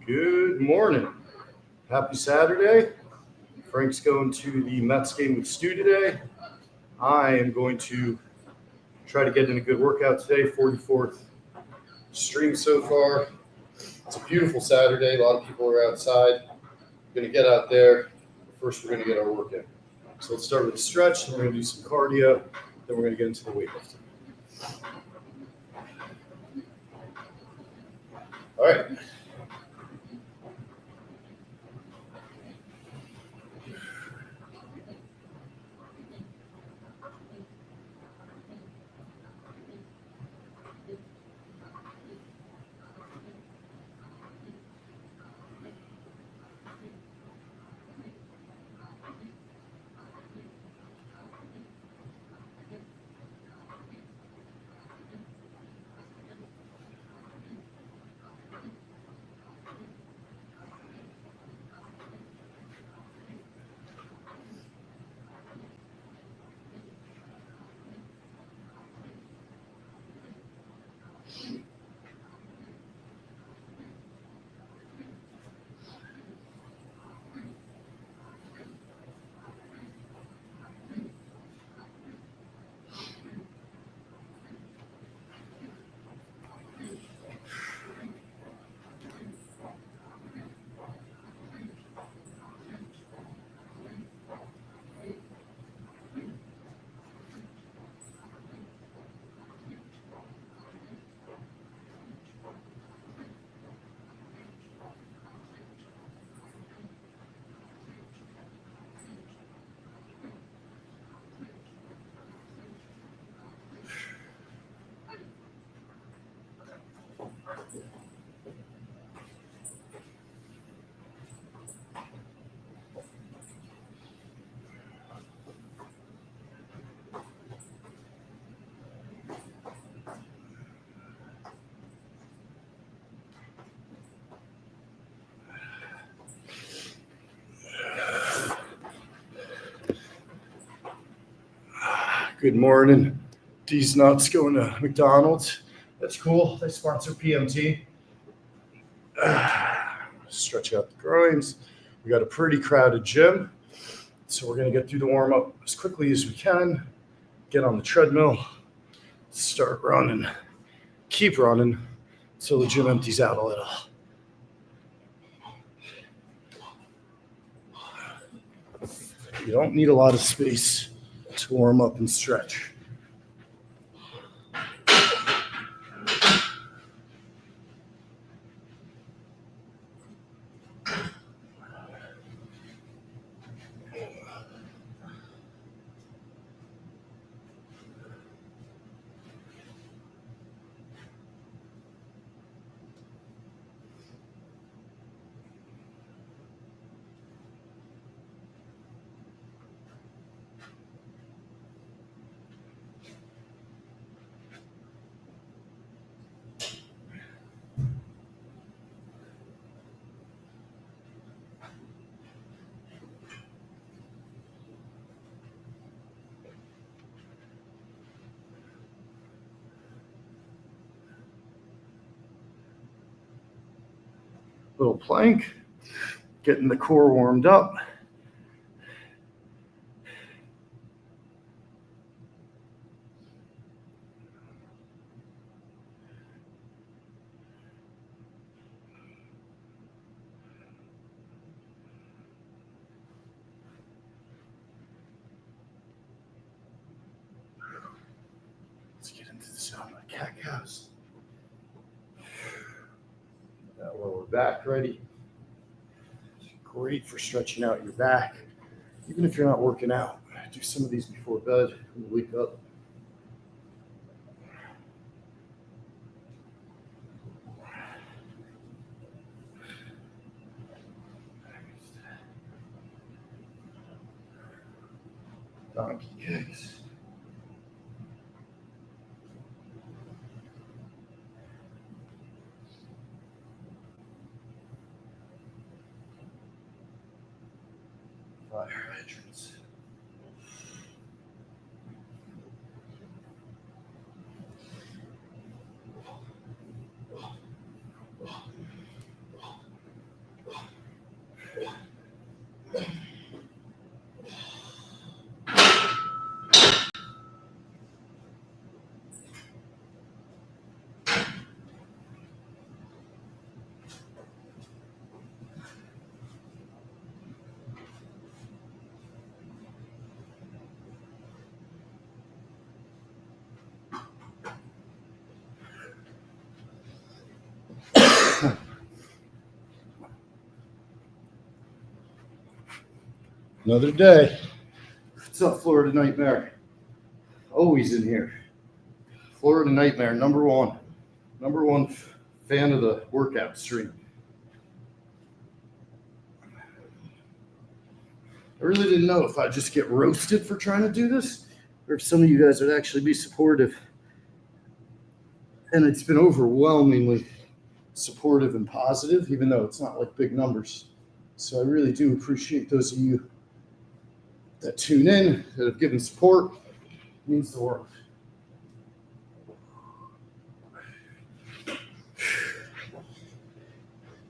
Good morning. Happy Saturday. Frank's going to the Mets game with Stu today. I am going to try to get in a good workout today, 44th stream so far. It's a beautiful Saturday. A lot of people are outside. We're going to get out there. First, we're going to get our work in. So let's start with a stretch, then we're going to do some cardio, then we're going to get into the weightlifting. All right. Good morning. D's Nuts going to McDonald's. That's cool. They sponsor PMT. Stretch out the groins. We got a pretty crowded gym. So we're going to get through the warm-up as quickly as we can. Get on the treadmill. Start running. Keep running until the gym empties out a little. You don't need a lot of space to warm up and stretch. Little plank, getting the core warmed up. Let's get into the sound of the cat cows. That lower back ready. Great for stretching out your back. Even if you're not working out, do some of these before bed when you wake up. Donkey kicks. Fire hydrants. Another day. What's up, Florida Nightmare? Always in here. Florida Nightmare, number one fan of the workout stream. I really didn't know if I'd just get roasted for trying to do this, or if some of you guys would actually be supportive. And it's been overwhelmingly supportive and positive, even though it's not like big numbers. So I really do appreciate those of you that tune in, that have given support. It means the world.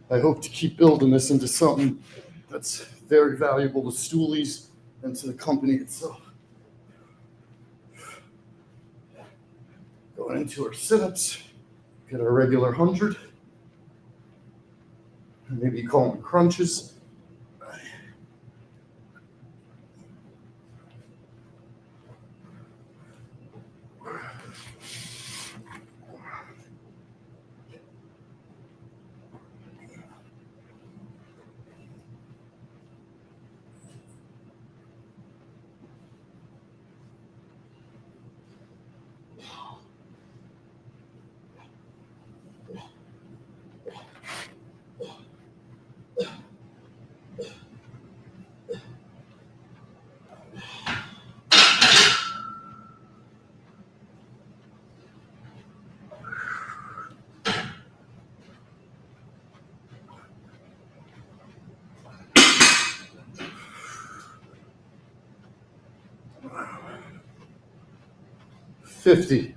I hope to keep building this into something that's very valuable to Stoolies and to the company itself. Going into our sit-ups, get our regular 100. Maybe call them crunches. $50.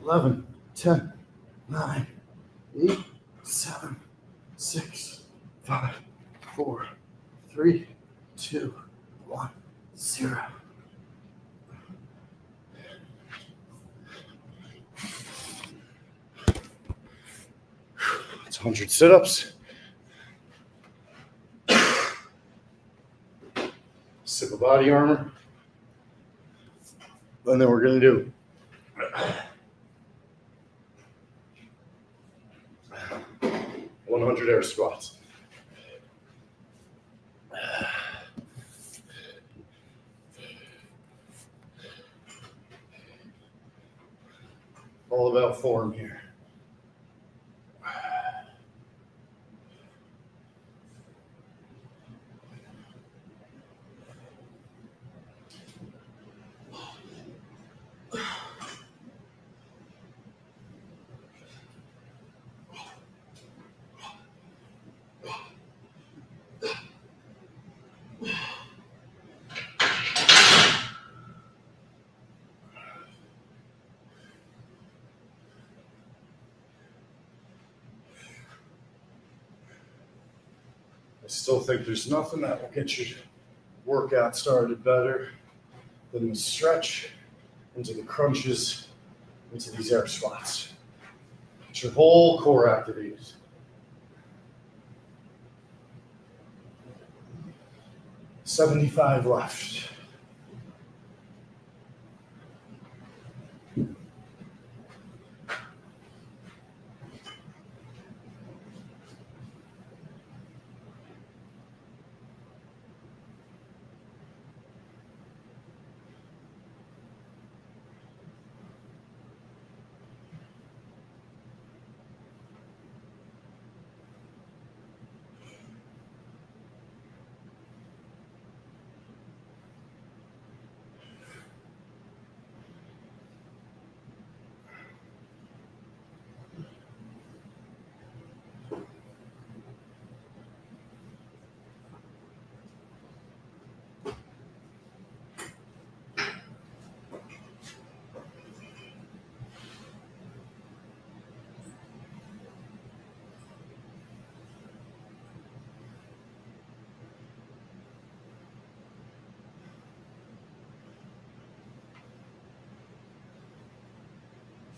$11, $10, $9, $8, $7, $6, $5, $4, $3, $2, $1, $0. It's 100 sit-ups. Sip of body armor. And then we're going to do 100 air squats. All about form here. I still think there's nothing that will get your workout started better than the stretch into the crunches, into these air squats. Get your whole core activated. $75 left.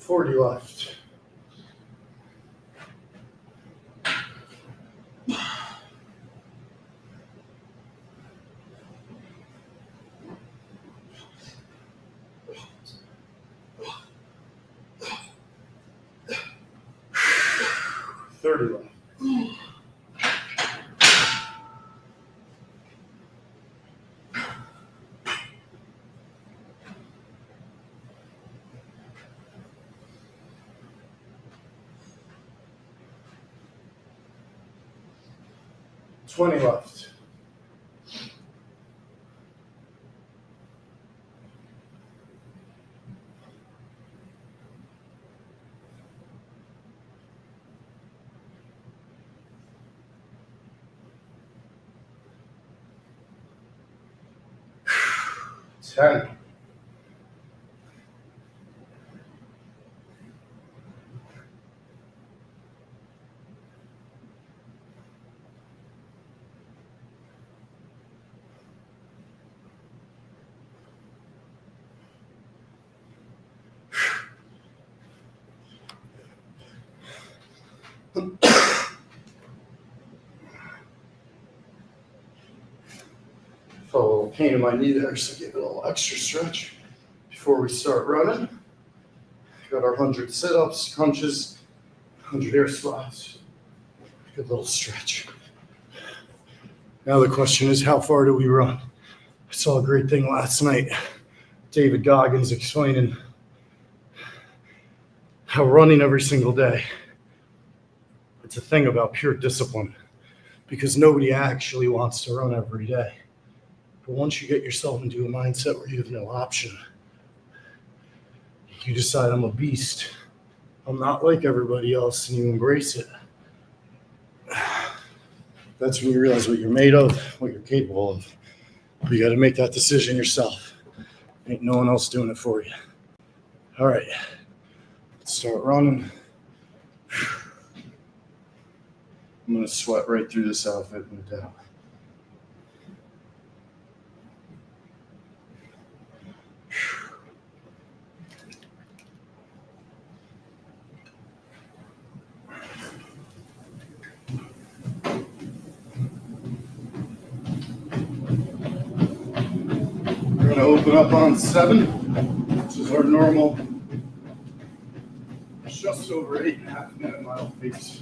40 left. $30 left. $20 left. $10. Felt a little pain in my knee there, so give it a little extra stretch before we start running. Got our 100 sit-ups, crunches, 100 air squats. Good little stretch. Now the question is, how far do we run? I saw a great thing last night. David Goggins explaining how running every single day, it's a thing about pure discipline, because nobody actually wants to run every day. But once you get yourself into a mindset where you have no option, you decide, I'm a beast. I'm not like everybody else, and you embrace it. That's when you realize what you're made of, what you're capable of. But you got to make that decision yourself. Ain't no one else doing it for you. All right, let's start running. I'm going to sweat right through this outfit, no doubt. We're going to open up on 7, which is our normal, just over 8.5 minute mile pace.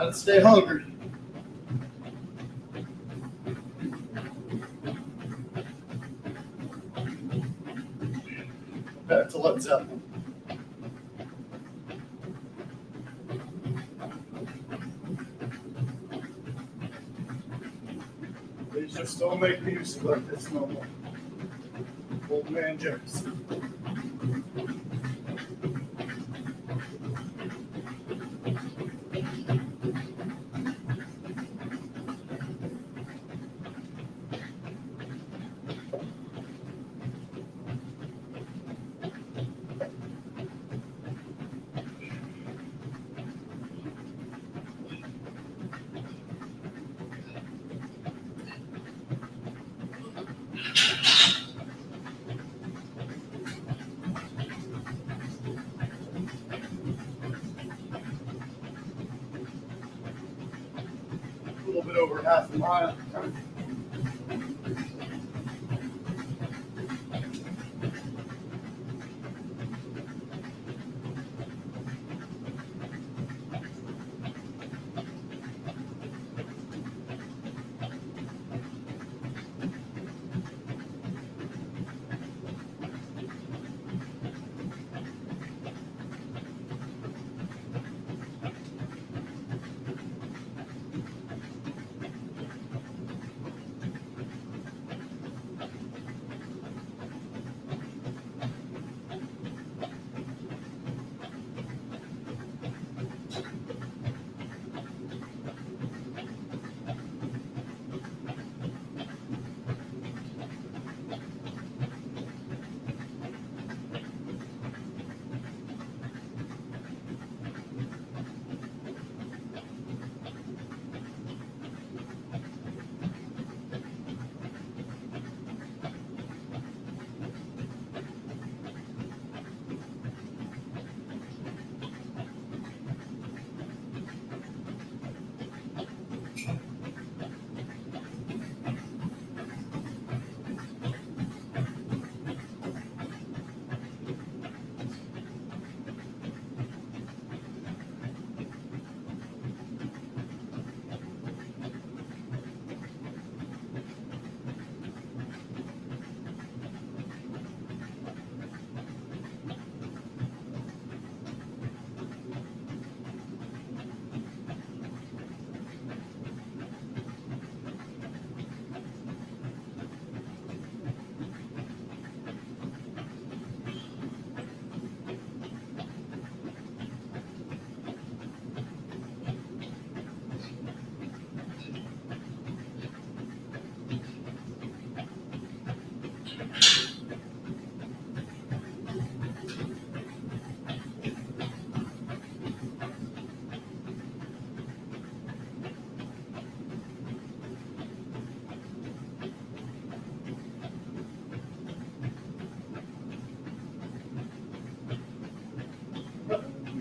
Gotta stay hungry. Back to Led Zeppelin. They just don't make music like this no more. Old man Jefferson. A little bit over half a mile.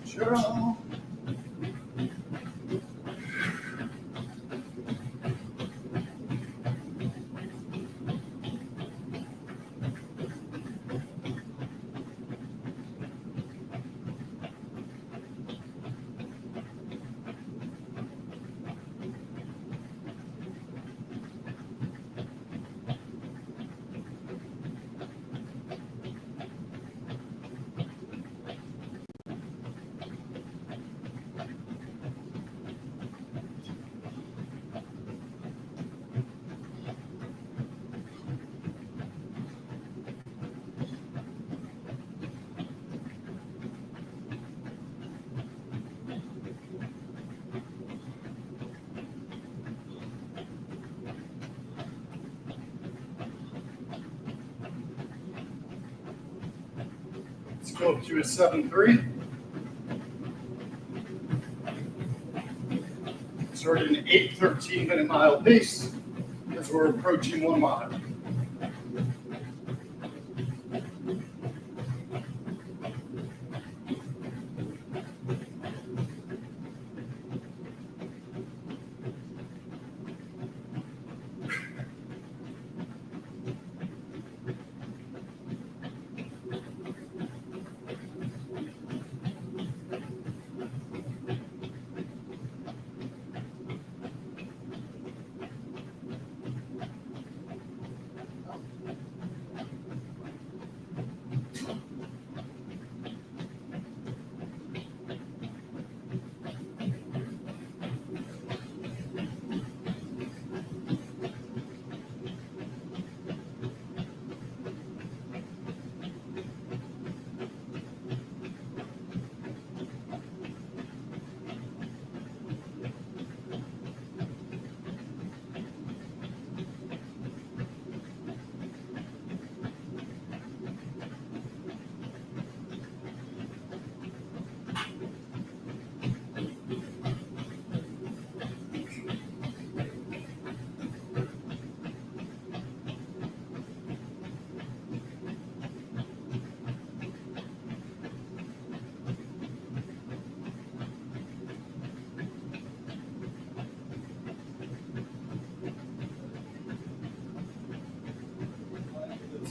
Sure. Let's go to a 7-3. Start an 8:13 minute mile pace as we're approaching 1 mile.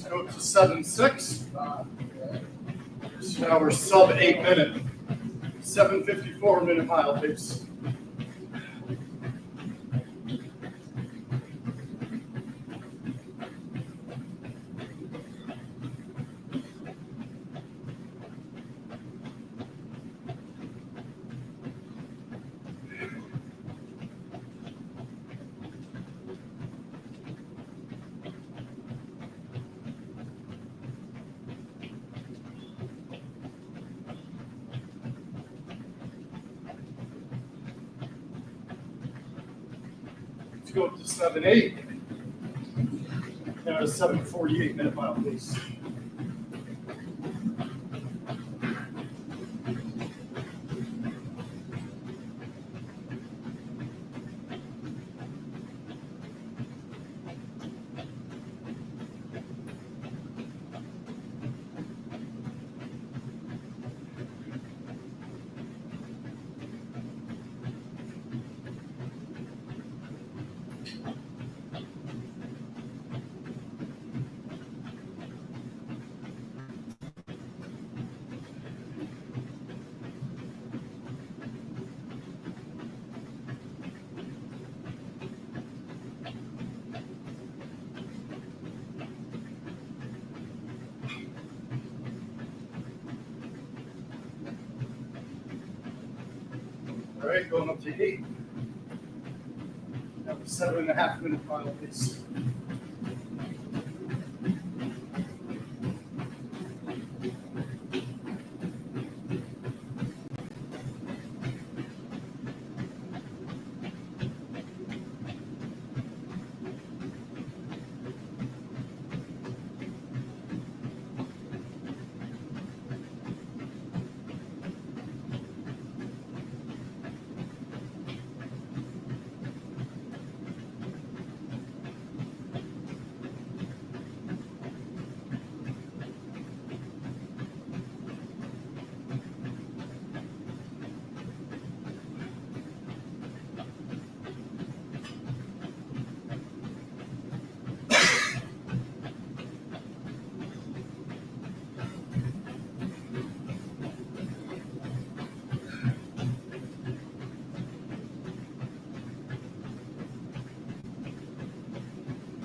go to 7.6. So now we're sub 8 minute, 7:54 minute mile pace. Let's go up to 7.8. Now to 7:48 minute mile pace. All right, going up to 8. Now to 7.5 minute mile pace.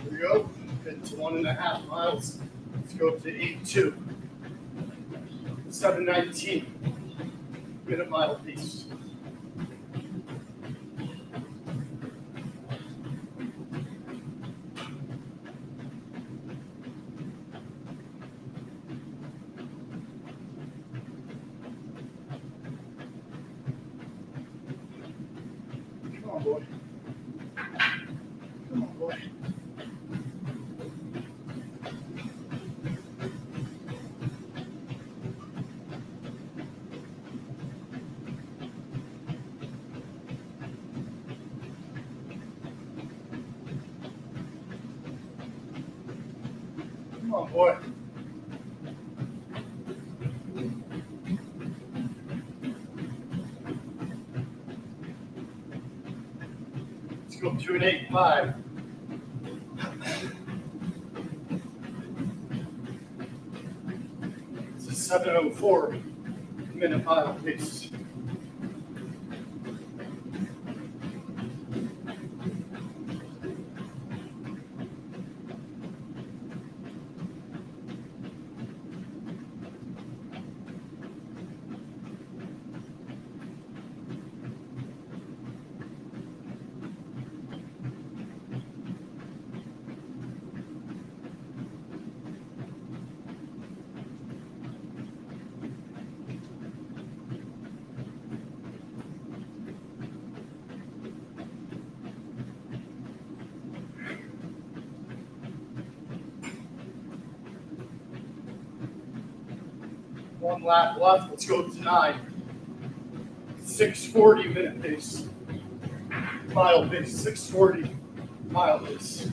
Here we go. It's 1.5 miles. Let's go up to 8.2. 7:19 minute mile pace. Come on, boy. Come on, boy. Come on, boy. Let's go to an 8.5. It's a 7:04 minute mile pace. One lap left. Let's go to 9. 6:40 minute pace. Mile pace. 6:40 mile pace.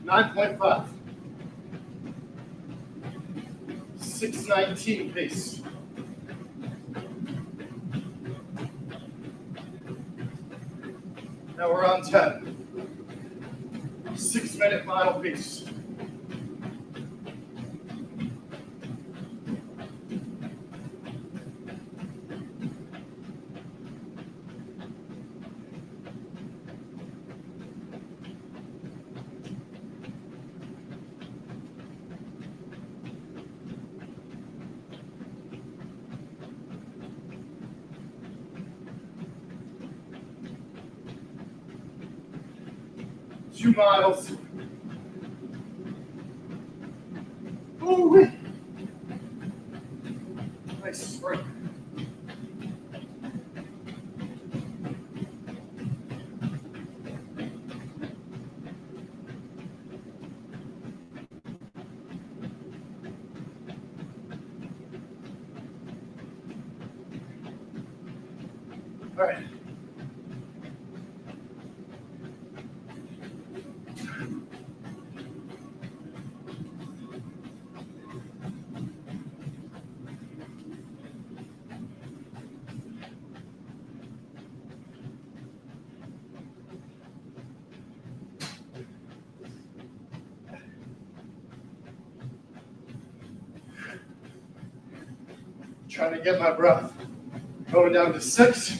9.5. 6:19 pace. Now we're on 10. 6-minute final pace. Two miles. Ooh, nice sprint. All right. Trying to get my breath. Going down to 6.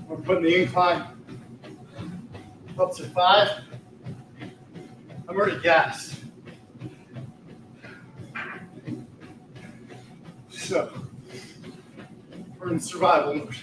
We're putting the incline up to 5. I'm already gassed. So, we're in survival mode.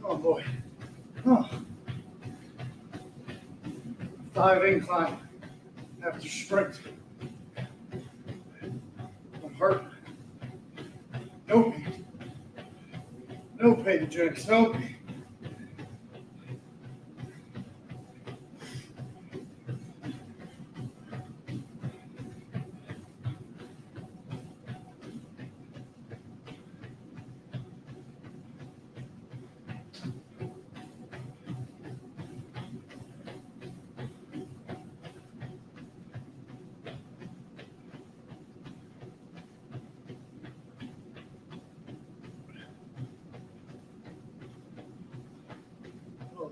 Oh boy. Oh. 5 incline after sprint. I'm hurt. No pain. No pain, James. No pain.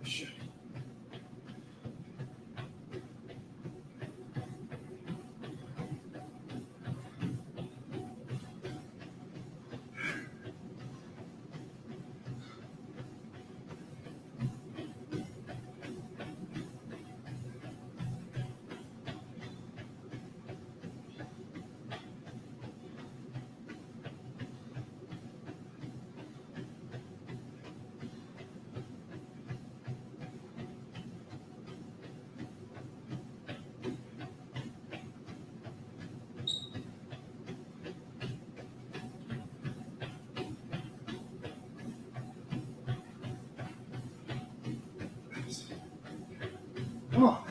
Shit. Come on.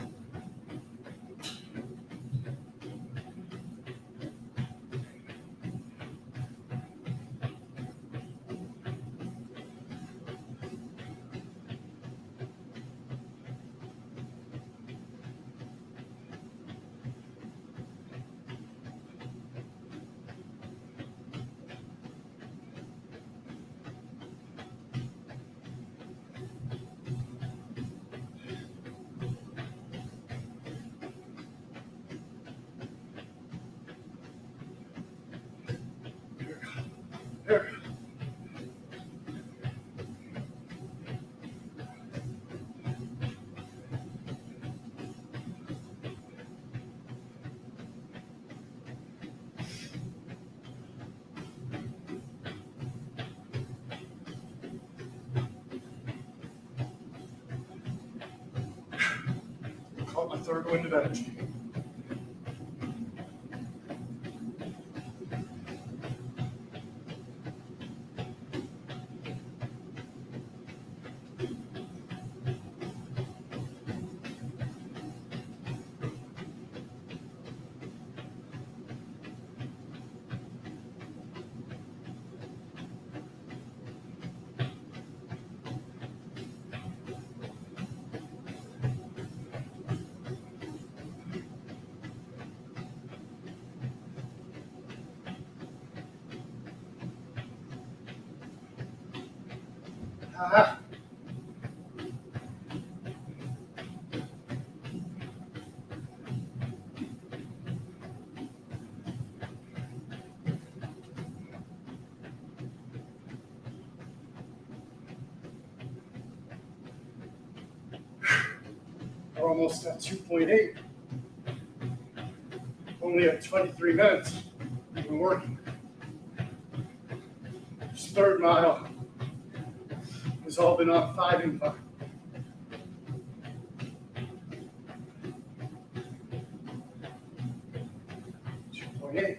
Here. Caught my third wind of energy. Ah. We're almost at 2.8. Only at 23 minutes. We've been working. This third mile has all been on 5 incline. .8.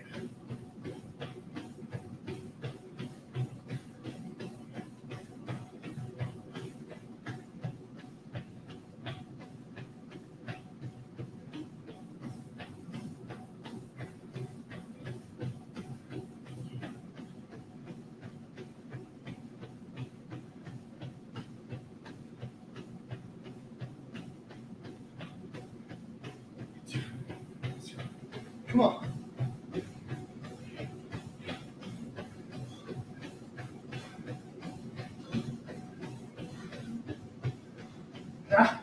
Come on. Ah.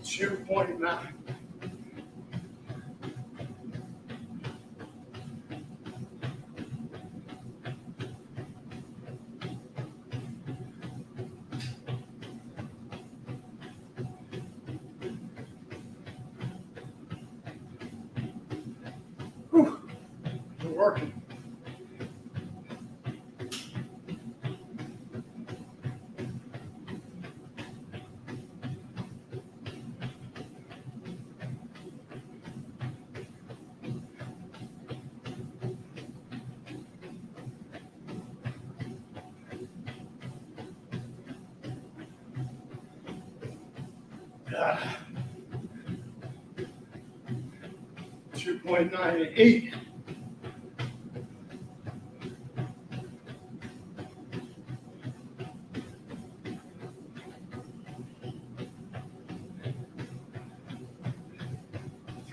.9. Whew. We're working. Ah. 2.98.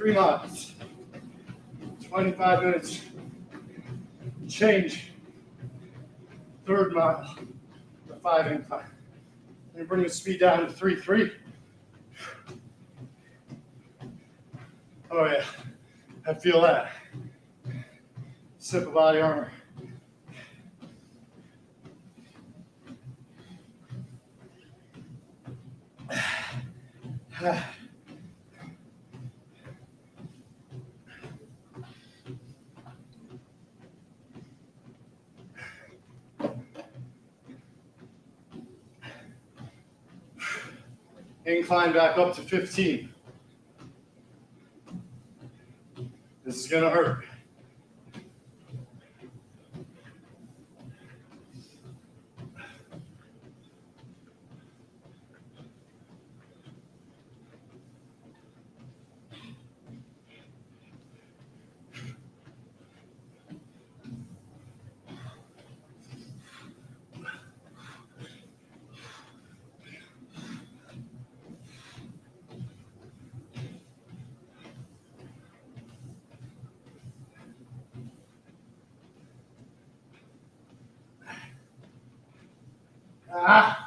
3 miles, 25 minutes. Change. Third mile, the 5 incline. Then you bring the speed down to 3-3. Oh yeah, I feel that. Sip of body armor. Incline back up to 15. This is gonna hurt. Ah!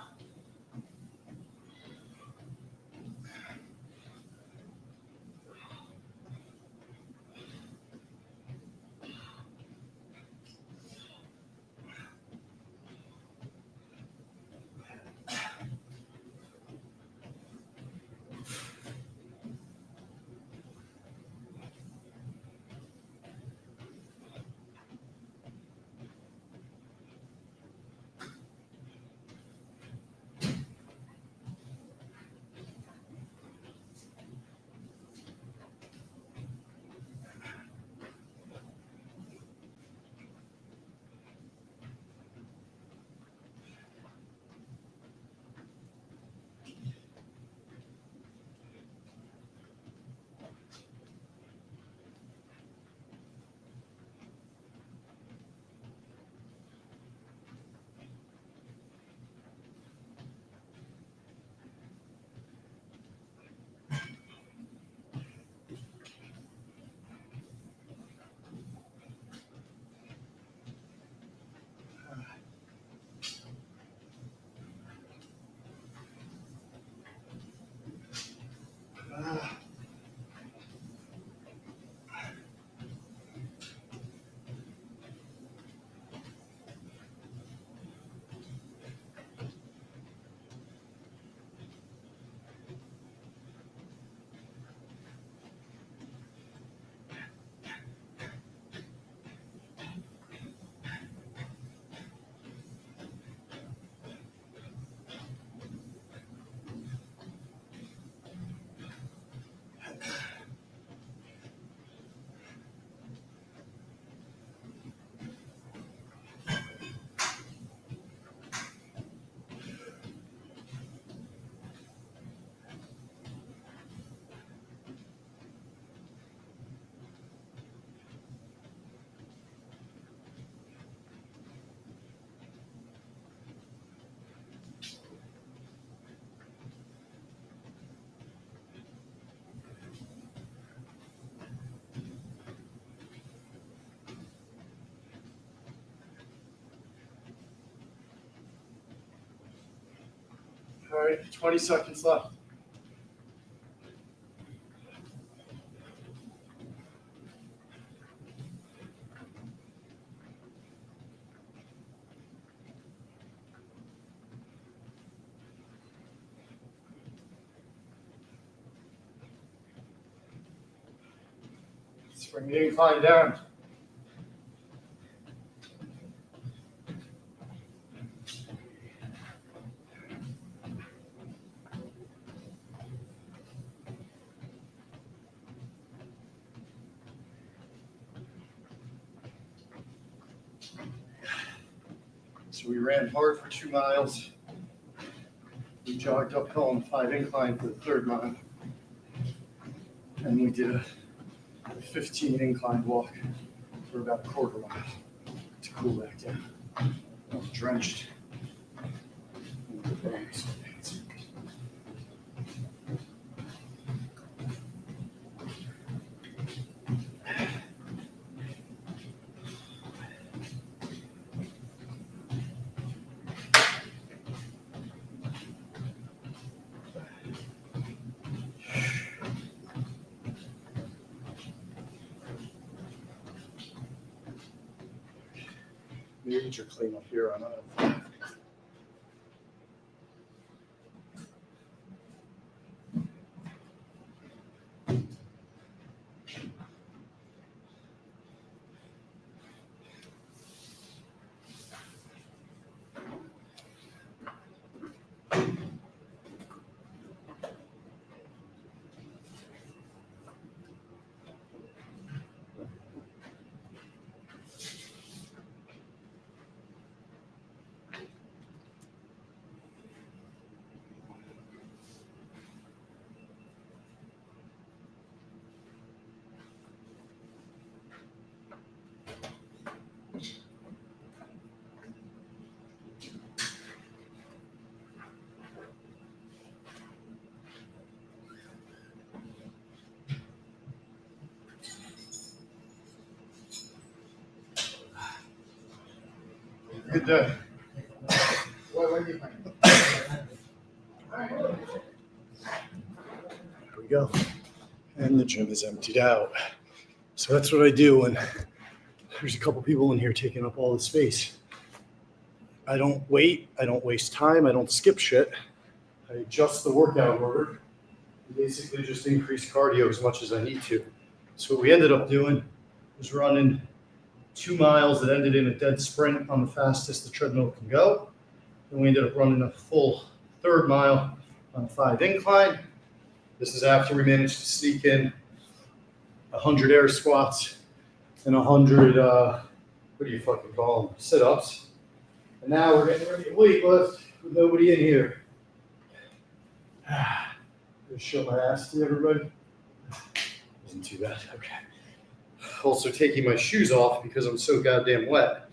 All right, 20 seconds left. Let's bring the incline down. So we ran hard for 2 miles. We jogged uphill on 5 incline for the 3rd mile. And we did a 15 incline walk for about a quarter mile to cool back down. I was drenched. major cleanup here on that. Good day. There we go. And the gym is emptied out. So that's what I do when there's a couple people in here taking up all the space. I don't wait. I don't waste time. I don't skip shit. I adjust the workout order and basically just increase cardio as much as I need to. So what we ended up doing was running 2 miles that ended in a dead sprint on the fastest the treadmill can go. Then we ended up running a full 3rd mile on 5 incline. This is after we managed to sneak in 100 air squats and 100, what do you fucking call them, sit-ups. And now we're getting ready to weight lift with nobody in here. Just show my ass to everybody. Wasn't too bad, okay. Also taking my shoes off because I'm so goddamn wet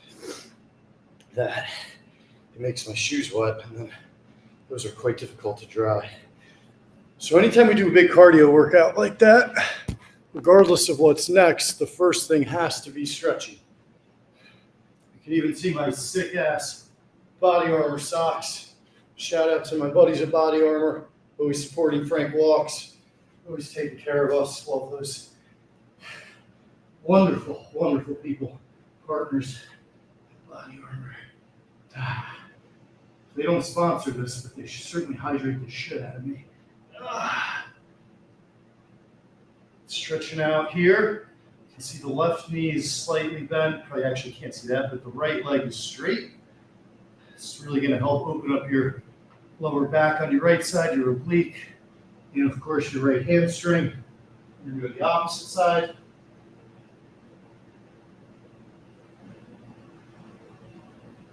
that it makes my shoes wet, and then those are quite difficult to dry. So anytime we do a big cardio workout like that, regardless of what's next, the first thing has to be stretching. You can even see my sick ass Body Armor socks. Shout out to my buddies at Body Armor, always supporting Frank Walks, always taking care of us. Love those. Wonderful, wonderful people, partners, Body Armor. They don't sponsor this, but they should certainly hydrate the shit out of me. Stretching out here. You can see the left knee is slightly bent. Probably actually can't see that, but the right leg is straight. It's really going to help open up your lower back on your right side, your oblique, and of course your right hamstring. We're going to go to the opposite side.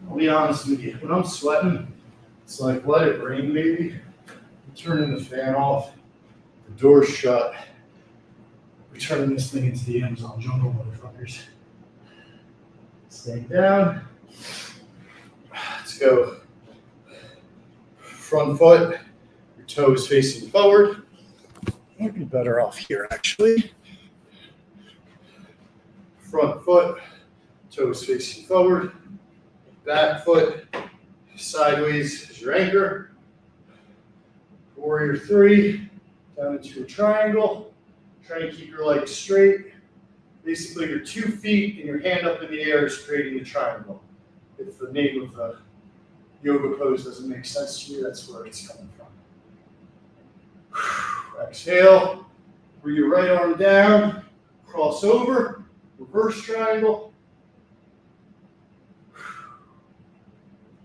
I'll be honest with you, when I'm sweating, it's like let it rain, baby. I'm turning the fan off, the door's shut. We're turning this thing into the Amazon jungle, motherfuckers. Stay down. Let's go. Front foot, your toes facing forward. Might be better off here, actually. Front foot, toes facing forward. Back foot sideways as your anchor. Warrior 3, down into a triangle. Try and keep your legs straight. Basically, your 2 feet and your hand up in the air is creating the triangle. If the name of the yoga pose doesn't make sense to you, that's where it's coming from. Exhale. Bring your right arm down. Cross over. Reverse triangle.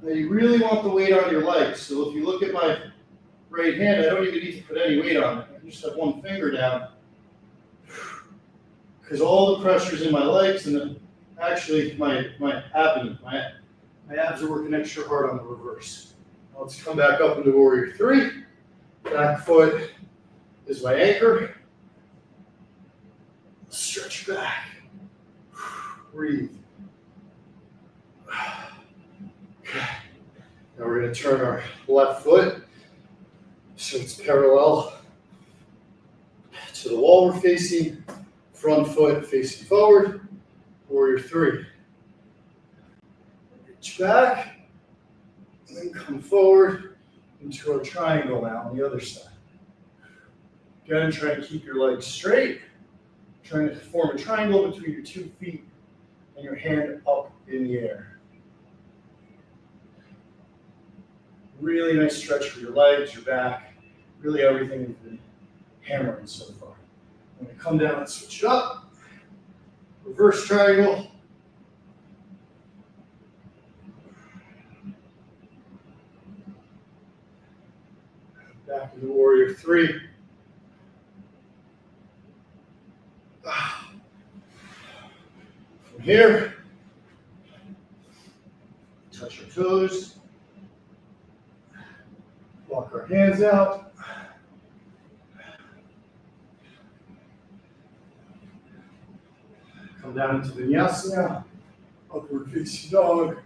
Now you really want the weight on your legs. So if you look at my right hand, I don't even need to put any weight on it. I just have one finger down. Because all the pressure's in my legs and then actually my abdomen. My abs are working extra hard on the reverse. Now let's come back up into Warrior 3. Back foot is my anchor. Stretch back. Breathe. Okay. Now we're going to turn our left foot so it's parallel to the wall we're facing. Front foot facing forward. Warrior 3. Reach back. And then come forward into our triangle now on the other side. Again, try to keep your legs straight. Trying to form a triangle between your 2 feet and your hand up in the air. Really nice stretch for your legs, your back, really everything we've been hammering so far. I'm going to come down and switch it up. Reverse triangle. Back into warrior three. From here, touch our toes. Walk our hands out. Come down into Vinyasa, upward facing dog.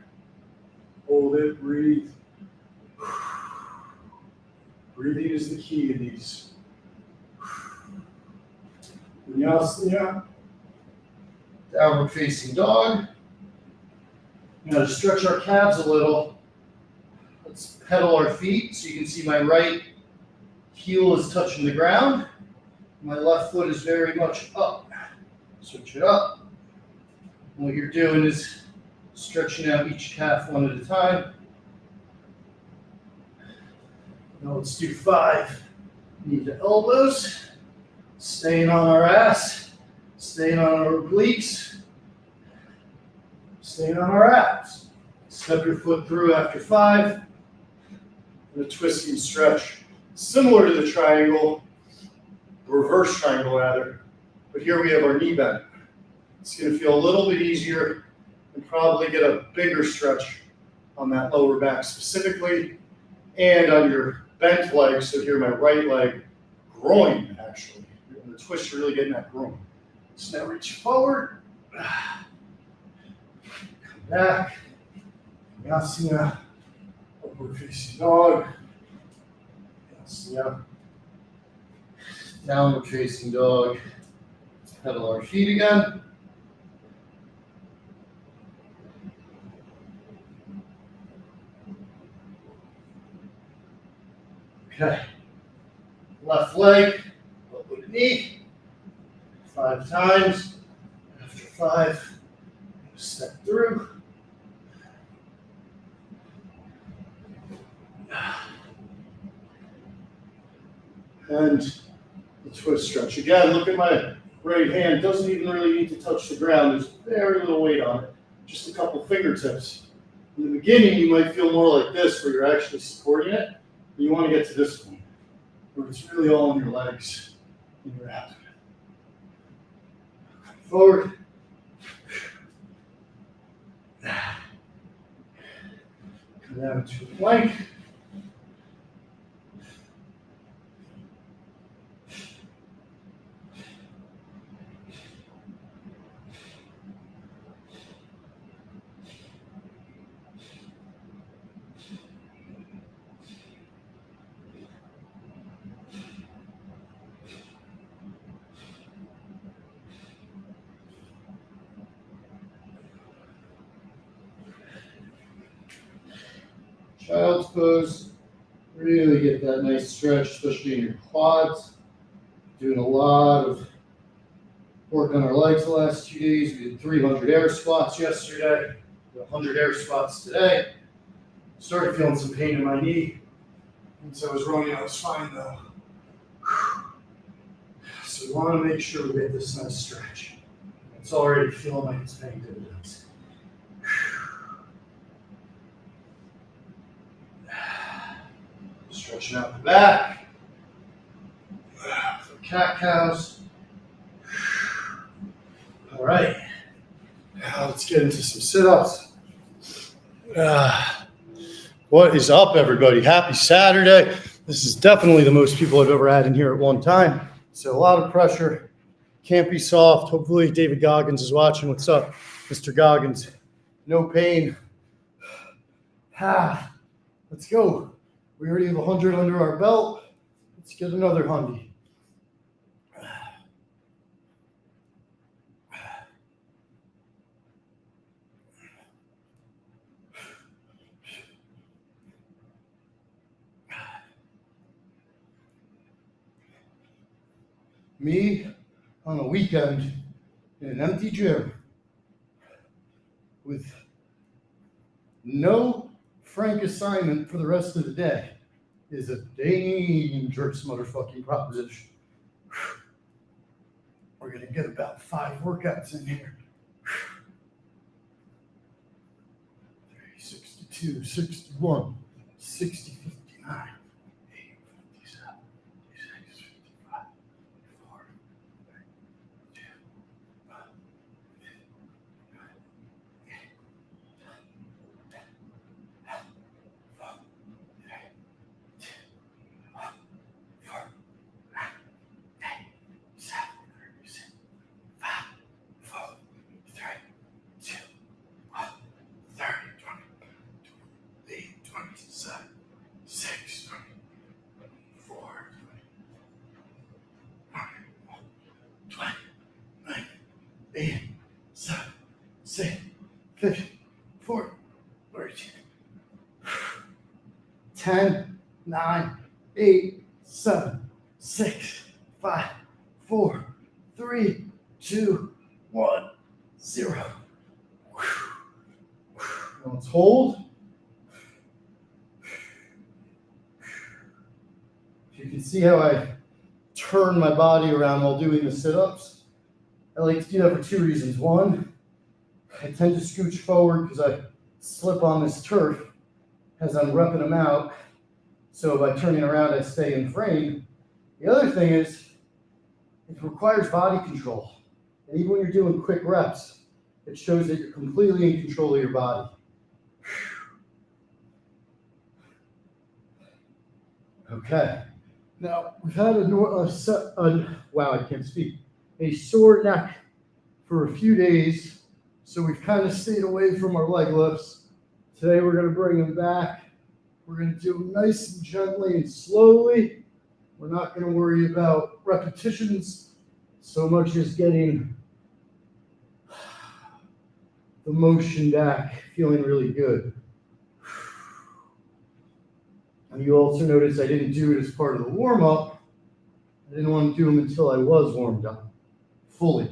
Hold it, breathe. Breathing is the key in these. Vinyasa, downward facing dog. Now to stretch our calves a little, let's pedal our feet so you can see my right heel is touching the ground. My left foot is very much up. Switch it up. And what you're doing is stretching out each calf one at a time. Now let's do 5 knee to elbows. Staying on our ass, staying on our obliques, staying on our abs. Step your foot through after 5. And a twisting stretch. Similar to the triangle, reverse triangle rather, but here we have our knee bend. It's going to feel a little bit easier and probably get a bigger stretch on that lower back specifically and on your bent leg. So here my right leg, groin actually. The twist, you're really getting that groin. So now reach forward, come back, Vinyasa, upward facing dog, Vinyasa, downward facing dog. Let's pedal our feet again. Okay, left leg, elbow to knee, 5 times. After 5, step through. And the twist stretch. Again, look at my right hand. Doesn't even really need to touch the ground. There's very little weight on it. Just a couple fingertips. In the beginning, you might feel more like this, where you're actually supporting it. You want to get to this point, where it's really all in your legs and your abdomen. Come forward. Come down into a plank. Child's pose, really get that nice stretch, especially in your quads. Doing a lot of work on our legs the last 2 days. We did 300 air squats yesterday, 100 air squats today. Started feeling some pain in my knee. Once I was running, I was fine though. So we want to make sure we get this nice stretch. It's already feeling like it's paying dividends. Stretching out the back. For cat cows. All right. Now let's get into some sit-ups. What is up, everybody? Happy Saturday. This is definitely the most people I've ever had in here at one time. So a lot of pressure. Can't be soft. Hopefully David Goggins is watching. What's up, Mr. Goggins? No pain. Let's go. We already have 100 under our belt. Let's get another 100. Me on a weekend in an empty gym with no Frank assignment for the rest of the day is a dangerous motherfucking proposition. We're going to get about 5 workouts in here. 62, 61, 60, 59, 80, 57, 56, 55, 54, 32, 5, 10, 9, 8, 7, 6, 5, 4, 3, 2, 1, 0. Now let's hold. You can see how I turn my body around while doing the sit-ups. I like to do that for 2 reasons. One, I tend to scooch forward because I slip on this turf as I'm repping them out. So by turning around, I stay in frame. The other thing is, it requires body control. And even when you're doing quick reps, it shows that you're completely in control of your body. Okay. Now, we've had a sore neck for a few days. So we've kind of stayed away from our leg lifts. Today we're going to bring them back. We're going to do them nice and gently and slowly. We're not going to worry about repetitions so much as getting the motion back, feeling really good. And you also notice I didn't do it as part of the warm-up. I didn't want to do them until I was warmed up fully.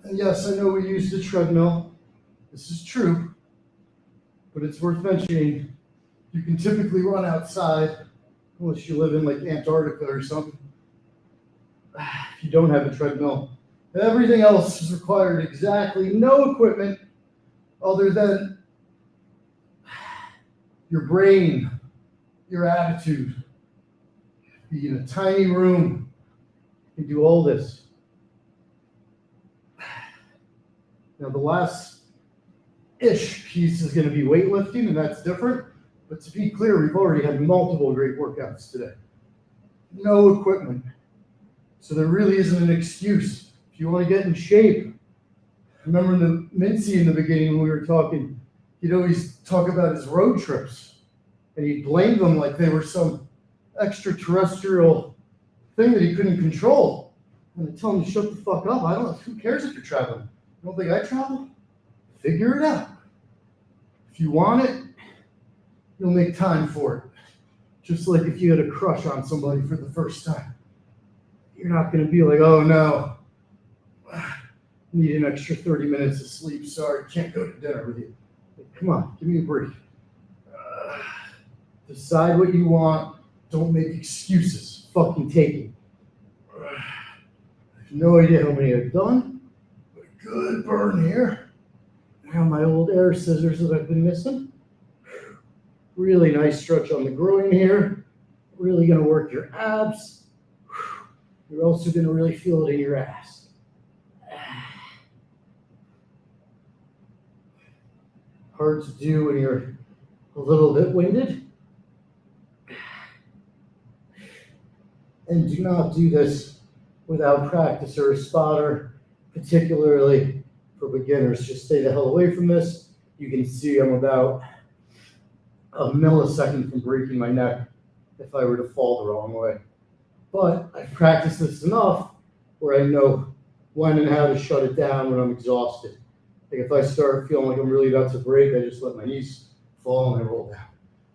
And yes, I know we use the treadmill. This is true, but it's worth mentioning. You can typically run outside, unless you live in like Antarctica or something. If you don't have a treadmill, everything else is required exactly no equipment other than your brain, your attitude. Be in a tiny room, you can do all this. Now the last-ish piece is going to be weightlifting, and that's different. But to be clear, we've already had multiple great workouts today. No equipment. So there really isn't an excuse. If you want to get in shape, remember the Mincy in the beginning when we were talking, he'd always talk about his road trips. And he'd blame them like they were some extraterrestrial thing that he couldn't control. And I tell him to shut the fuck up. Who cares if you're traveling? You don't think I travel? Figure it out. If you want it, you'll make time for it. Just like if you had a crush on somebody for the first time. You're not going to be like, oh no, need an extra 30 minutes of sleep. Sorry, can't go to dinner with you. Like, come on, give me a break. Decide what you want. Don't make excuses. Fucking take it. I have no idea how many I've done. But a good burn here. Now my old air scissors that I've been missing. Really nice stretch on the groin here. Really going to work your abs. You're also going to really feel it in your ass. Hard to do when you're a little bit winded. And do not do this without practice or a spotter, particularly for beginners. Just stay the hell away from this. You can see I'm about a millisecond from breaking my neck if I were to fall the wrong way. But I've practiced this enough where I know when and how to shut it down when I'm exhausted. Like if I start feeling like I'm really about to break, I just let my knees fall and I roll down.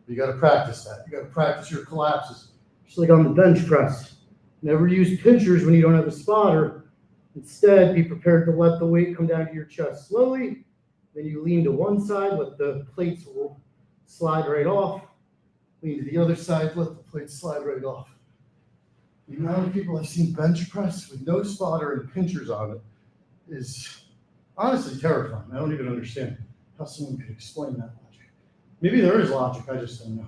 You got to practice that. You got to practice your collapses. Just like on the bench press. Never use pinchers when you don't have a spotter. Instead, be prepared to let the weight come down to your chest slowly. Then you lean to one side, let the plates slide right off. Lean to the other side, let the plates slide right off. The amount of people I've seen bench press with no spotter and pinchers on it is honestly terrifying. I don't even understand how someone could explain that logic. Maybe there is logic, I just don't know.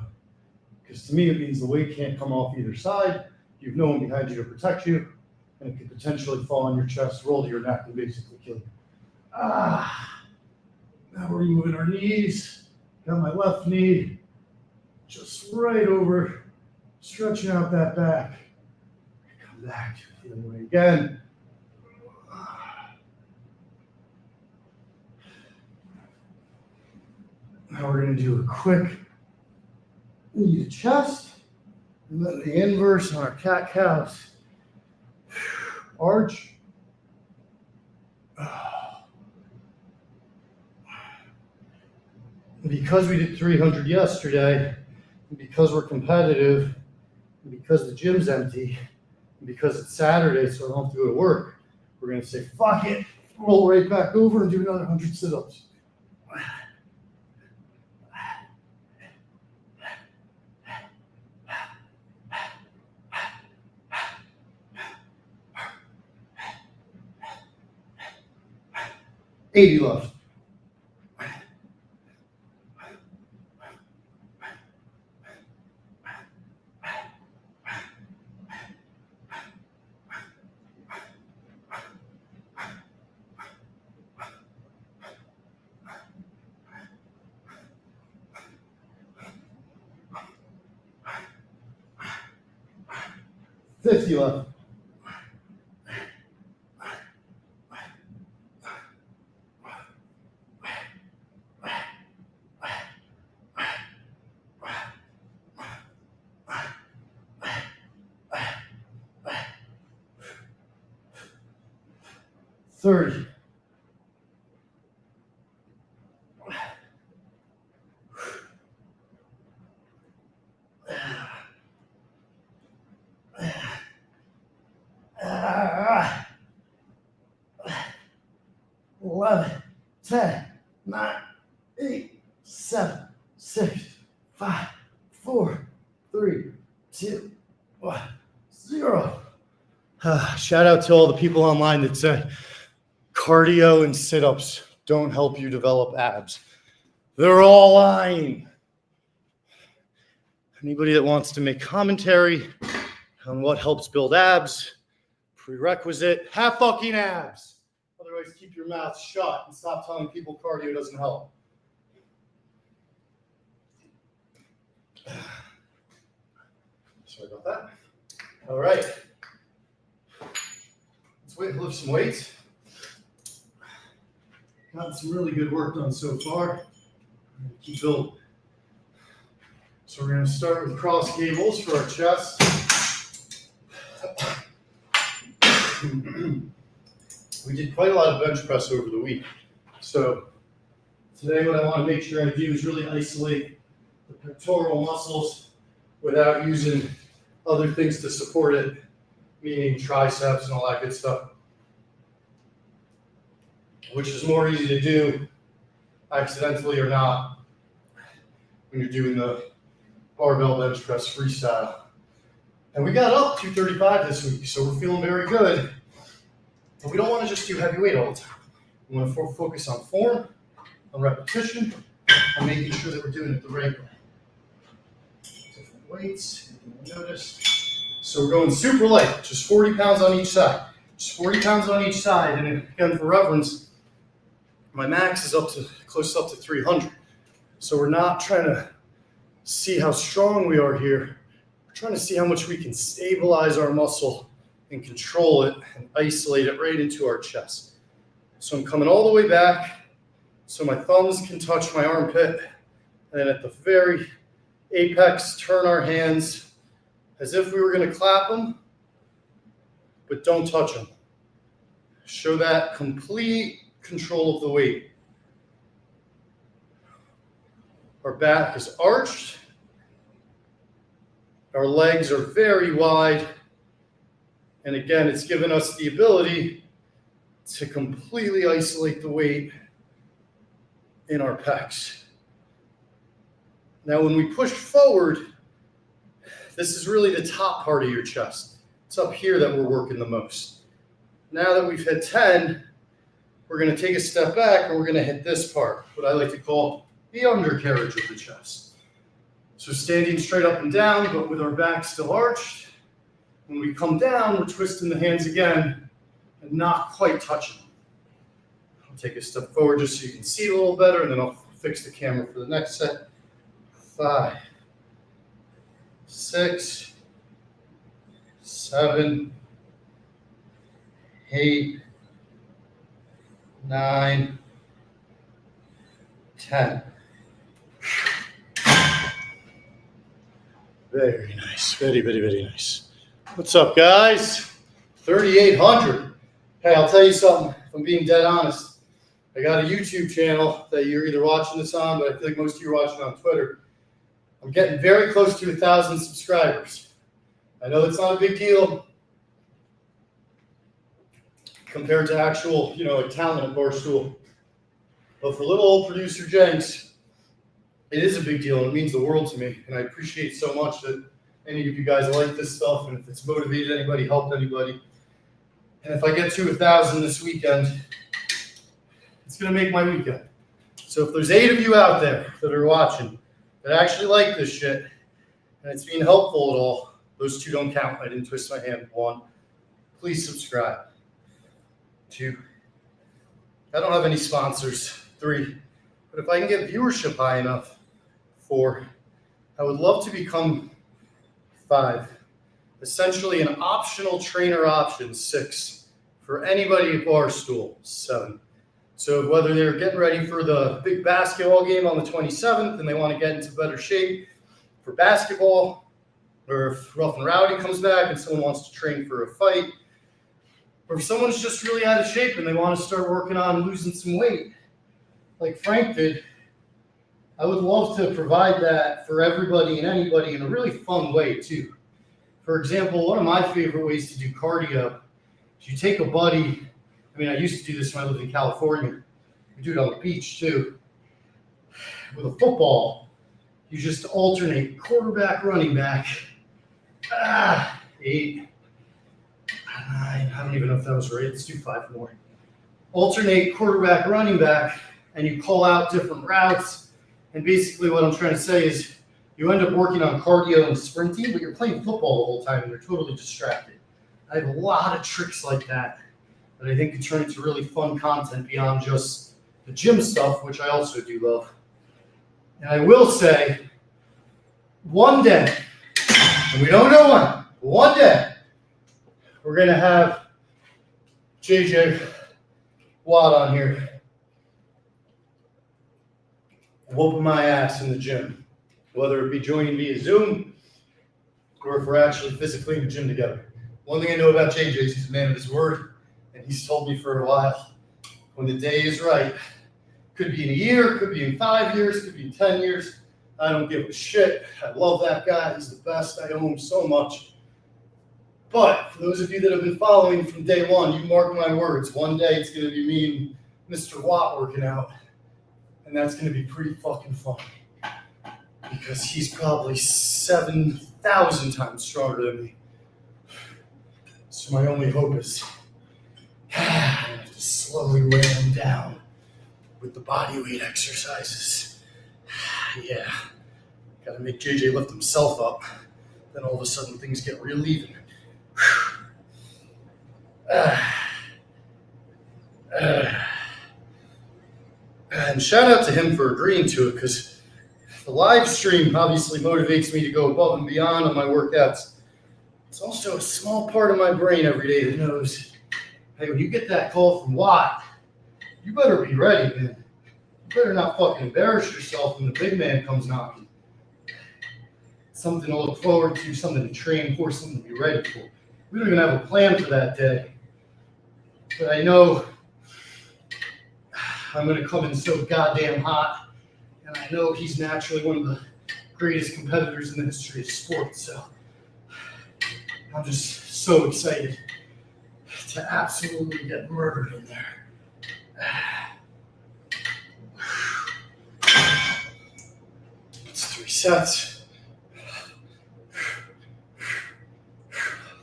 Because to me, it means the weight can't come off either side. You have no one behind you to protect you, and it could potentially fall on your chest, roll to your neck, and basically kill you. Now we're moving our knees. Got my left knee just right over, stretching out that back. Come back to it the other way again. Now we're going to do a quick knee to chest, and then the inverse on our cat-cows. Arch. Because we did 300 yesterday, and because we're competitive, and because the gym's empty, and because it's Saturday, so I don't have to go to work, we're going to say, fuck it, roll right back over and do another 100 sit-ups. $80 left. $50 left. $30. $11, 10, 9, 8, 7, 6, 5, 4, 3, 2, 1, 0. Shout out to all the people online that said cardio and sit-ups don't help you develop abs. They're all lying. Anybody that wants to make commentary on what helps build abs, prerequisite, have fucking abs. Otherwise, keep your mouth shut and stop telling people cardio doesn't help. Sorry about that. All right. Let's lift some weights. Gotten some really good work done so far. Keep building. So we're going to start with cross cables for our chest. We did quite a lot of bench press over the week. So today what I want to make sure I do is really isolate the pectoral muscles without using other things to support it, meaning triceps and all that good stuff, which is more easy to do accidentally or not when you're doing the barbell bench press freestyle. And we got up 235 this week, so we're feeling very good. But we don't want to just do heavy weight all the time. We want to focus on form, on repetition, on making sure that we're doing it the right way. Different weights, you notice. So we're going super light, just 40 pounds on each side. Just 40 pounds on each side. And again, for reference, my max is close up to 300. So we're not trying to see how strong we are here. We're trying to see how much we can stabilize our muscle and control it and isolate it right into our chest. So I'm coming all the way back so my thumbs can touch my armpit. And then at the very apex, turn our hands as if we were going to clap them, but don't touch them. Show that complete control of the weight. Our back is arched, Our legs are very wide. And again, it's given us the ability to completely isolate the weight in our pecs. Now, when we push forward, this is really the top part of your chest. It's up here that we're working the most. Now that we've hit 10, we're going to take a step back and we're going to hit this part, what I like to call the undercarriage of the chest. So standing straight up and down, but with our back still arched. When we come down, we're twisting the hands again and not quite touching them. I'll take a step forward just so you can see it a little better, and then I'll fix the camera for the next set. 5, 6, 7, 8, 9, 10. Very nice. Very, very, very nice. What's up, guys? 3,800. Hey, I'll tell you something. If I'm being dead honest, I got a YouTube channel that you're either watching this on, but I feel like most of you are watching on Twitter. I'm getting very close to 1,000 subscribers. I know it's not a big deal compared to actual, like talent at Barstool. But for little old producer Jenks, it is a big deal, and it means the world to me. And I appreciate so much that any of you guys like this stuff, and if it's motivated anybody, helped anybody. And if I get to 1,000 this weekend, it's going to make my weekend. So if there's 8 of you out there that are watching that actually like this shit, and it's being helpful at all, those 2 don't count. I didn't twist my hand. 1, please subscribe. 2, I don't have any sponsors. 3, but if I can get viewership high enough, 4, I would love to become 5, essentially an optional trainer option. 6, for anybody at Barstool. 7, so whether they're getting ready for the big basketball game on the 27th and they want to get into better shape for basketball, or if Rough and Rowdy comes back and someone wants to train for a fight, or if someone's just really out of shape and they want to start working on losing some weight, like Frank did, I would love to provide that for everybody and anybody in a really fun way too. For example, one of my favorite ways to do cardio is you take a buddy. I used to do this when I lived in California. We do it on the beach too. With a football, you just alternate quarterback, running back. 8, 9, I don't even know if that was right. Let's do 5 more. Alternate quarterback, running back, and you call out different routes. And basically what I'm trying to say is you end up working on cardio and sprinting, but you're playing football the whole time and you're totally distracted. I have a lot of tricks like that I think can turn into really fun content beyond just the gym stuff, which I also do love. And I will say, one day, and we don't know when, one day, we're going to have JJ Watt on here whooping my ass in the gym, whether it be joining via Zoom or if we're actually physically in the gym together. One thing I know about JJ is he's a man of his word, and he's told me for a while, when the day is right, could be in a year, could be in 5 years, could be in 10 years, I don't give a shit. I love that guy. He's the best. I owe him so much. But for those of you that have been following from day one, you mark my words, one day it's going to be me and Mr. Watt working out. And that's going to be pretty fucking fun. Because he's probably 7,000 times stronger than me. So my only hope is I have to slowly wear him down with the body weight exercises. Yeah. Got to make JJ lift himself up. Then all of a sudden things get real even. And shout out to him for agreeing to it, because the live stream obviously motivates me to go above and beyond on my workouts. It's also a small part of my brain every day that knows, hey, when you get that call from Watt, you better be ready, man. You better not fucking embarrass yourself when the big man comes knocking. Something to look forward to, something to train for, something to be ready for. We don't even have a plan for that day. But I know I'm going to come in so goddamn hot. And I know he's naturally one of the greatest competitors in the history of sports. So I'm just so excited to absolutely get murdered in there. It's 3 sets.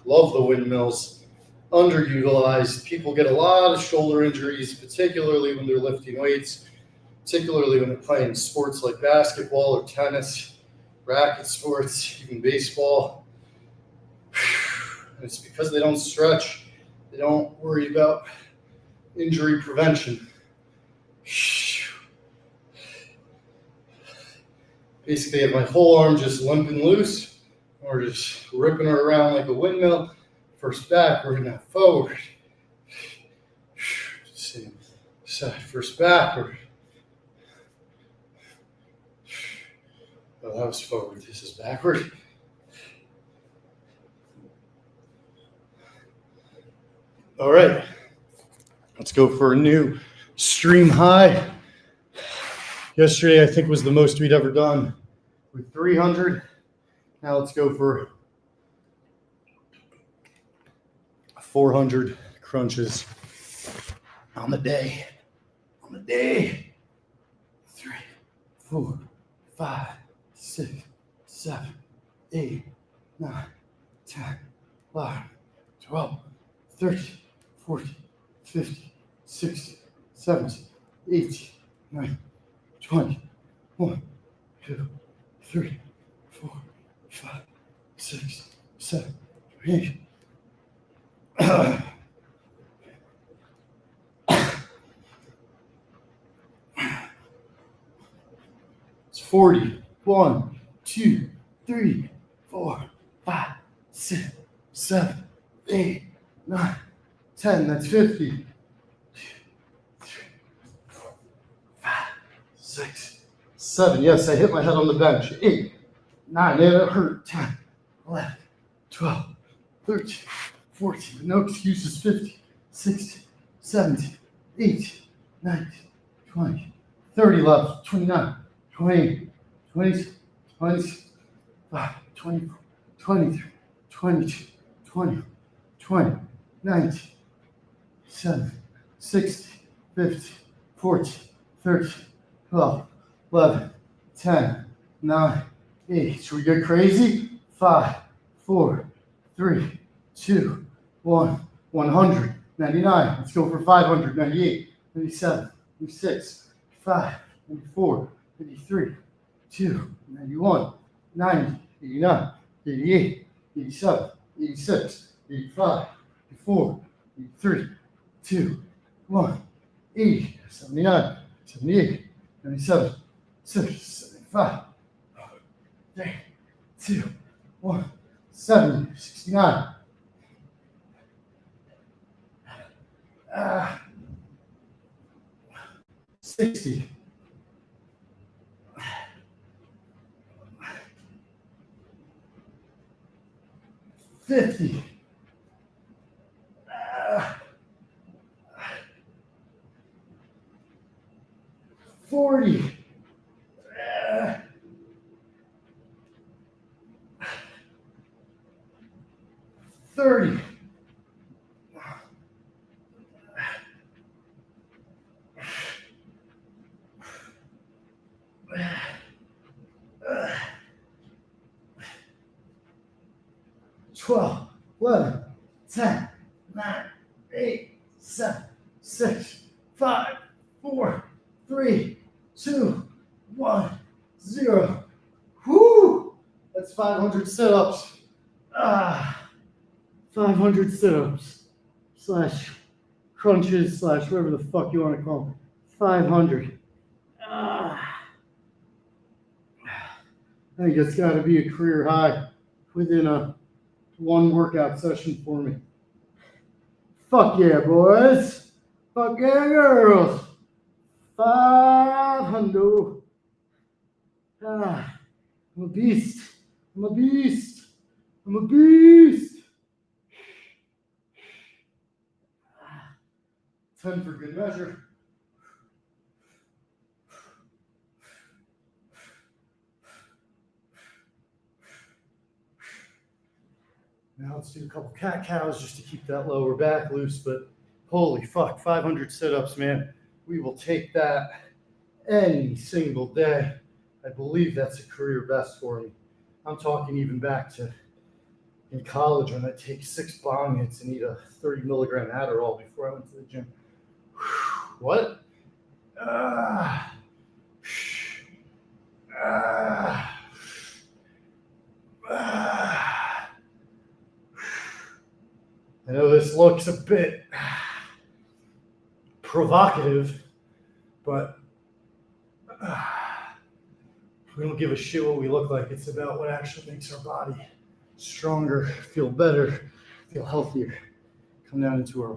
Love the windmills. Underutilized. People get a lot of shoulder injuries, particularly when they're lifting weights, particularly when they're playing sports like basketball or tennis, racket sports, even baseball. And it's because they don't stretch. They don't worry about injury prevention. Basically, I have my whole arm just limping loose, or just ripping her around like a windmill. First backward, now forward. Same side, first backward. Oh, that was forward. This is backward. All right. Let's go for a new stream high. Yesterday, I think, was the most we'd ever done with 300. Now let's go for 400 crunches on the day. On the day. 3, 4, 5, 6, 7, 8, 9, 10, 11, 12, 13, 14, 15, 16, 17, 18, 19, 20, 1, 2, 3, 4, 5, 6, 7, 8. It's 40. 1, 2, 3, 4, 5, 6, 7, 8, 9, 10. That's 50. 2, 3, 4, 5, 6, 7. Yes, I hit my head on the bench. 8, 9. It hurt. 10, 11, 12, 13, 14. No excuses. 15, 16, 17, 18, 19, 20, 30 left. 29, 28, 20, 25, 24, 23, 22, 20, 20, 19, 7, 60, 50, 40, 30, 12, 11, 10, 9, 8. Should we get crazy? 5, 4, 3, 2, 1. 100, 99. Let's go for 500, 98, 97, 96, 5, 94, 83, 2, 91, 90, 89, 88, 87, 86, 85, 84, 83, 2, 1, 80, 79, 78, 97, 6, 75, 3, 2, 1, 70, 69. 60. 50. 40. 30. 12, 11, 10, 9, 8, 7, 6, 5, 4, 3, 2, 1, 0. Whoo! That's 500 sit-ups. 500 sit-ups slash crunches slash whatever the fuck you want to call them. 500. I think it's got to be a career high within a one workout session for me. Fuck yeah, boys. Fuck yeah, girls. 500. I'm a beast. I'm a beast. I'm a beast. 10 for good measure. Now let's do a couple cat cows just to keep that lower back loose. But holy fuck, 500 sit-ups, man. We will take that any single day. I believe that's a career best for me. I'm talking even back to in college when I'd take 6 bong hits and eat a 30 milligram Adderall before I went to the gym. What? I know this looks a bit provocative, but we don't give a shit what we look like. It's about what actually makes our body stronger, feel better, feel healthier. Come down into our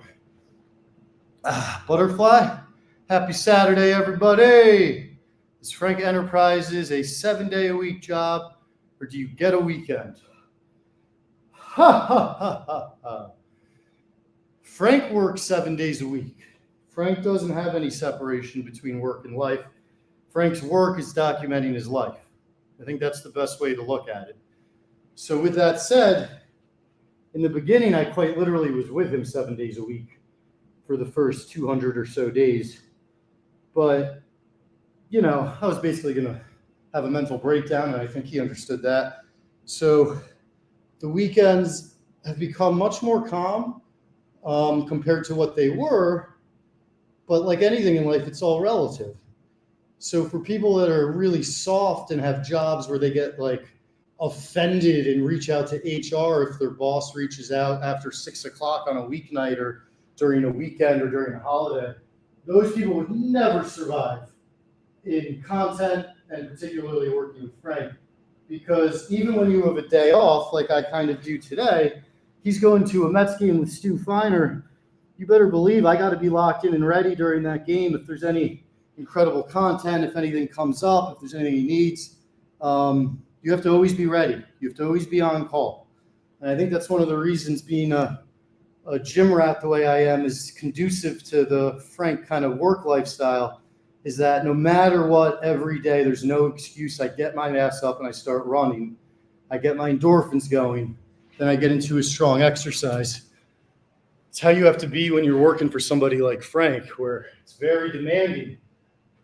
butterfly. Happy Saturday, everybody. Is Frank Enterprises a 7-day-a-week job, or do you get a weekend? Ha, ha, ha, ha, ha. Frank works 7 days a week. Frank doesn't have any separation between work and life. Frank's work is documenting his life. I think that's the best way to look at it. So with that said, in the beginning, I quite literally was with him 7 days a week for the first 200 or so days. But, you know, I was basically going to have a mental breakdown, and I think he understood that. So the weekends have become much more calm compared to what they were. But like anything in life, it's all relative. So for people that are really soft and have jobs where they get like offended and reach out to HR if their boss reaches out after 6 o'clock on a weeknight or during a weekend or during a holiday, those people would never survive in content and particularly working with Frank, because even when you have a day off, like I kind of do today, he's going to a Mets game with Stu Feiner. You better believe I got to be locked in and ready during that game. If there's any incredible content, if anything comes up, if there's anything he needs, you have to always be ready. You have to always be on call. And I think that's one of the reasons being a gym rat the way I am is conducive to the Frank kind of work lifestyle, is that no matter what, every day, there's no excuse. I get my ass up and I start running. I get my endorphins going. Then I get into a strong exercise. It's how you have to be when you're working for somebody like Frank, where it's very demanding,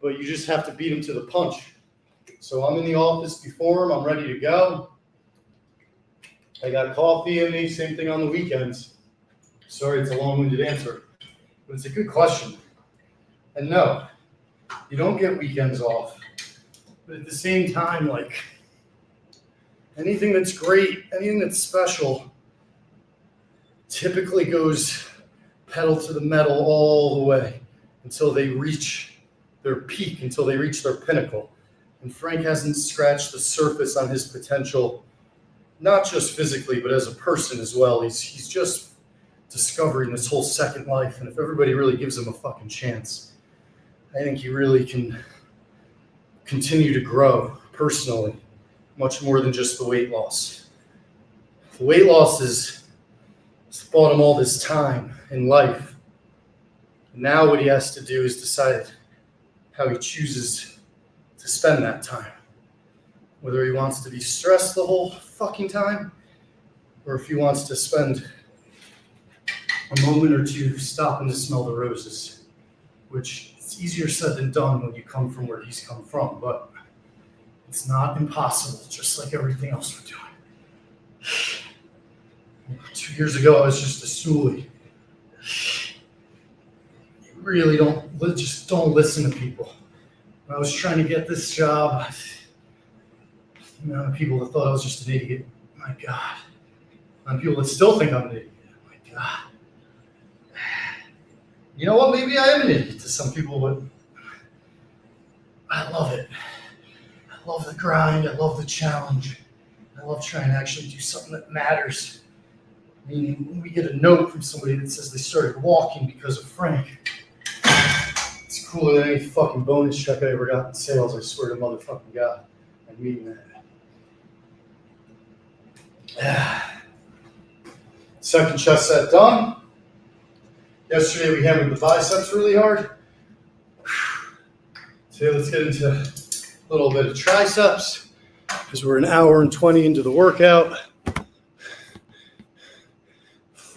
but you just have to beat him to the punch. So I'm in the office before him. I'm ready to go. I got coffee in me. Same thing on the weekends. Sorry, it's a long-winded answer, but it's a good question. And no, you don't get weekends off. But at the same time, like anything that's great, anything that's special, typically goes pedal to the metal all the way until they reach their peak, until they reach their pinnacle. And Frank hasn't scratched the surface on his potential, not just physically, but as a person as well. He's just discovering this whole second life. And if everybody really gives him a fucking chance, I think he really can continue to grow personally, much more than just the weight loss. The weight loss has bought him all this time in life. Now what he has to do is decide how he chooses to spend that time. Whether he wants to be stressed the whole fucking time, or if he wants to spend a moment or two stopping to smell the roses, which it's easier said than done when you come from where he's come from, but it's not impossible, just like everything else we're doing. 2 years ago, I was just a stoolie. You really don't listen to people. When I was trying to get this job, the amount of people that thought I was just an idiot, my God. And people that still think I'm an idiot, my God. You know what? Maybe I am an idiot to some people, but I love it. I love the grind. I love the challenge. I love trying to actually do something that matters. I mean, when we get a note from somebody that says they started walking because of Frank, it's cooler than any fucking bonus check I ever got in sales. I swear to motherfucking God. I mean that. Second chest set done. Yesterday we hammered the biceps really hard. Today let's get into a little bit of triceps because we're an hour and 20 into the workout.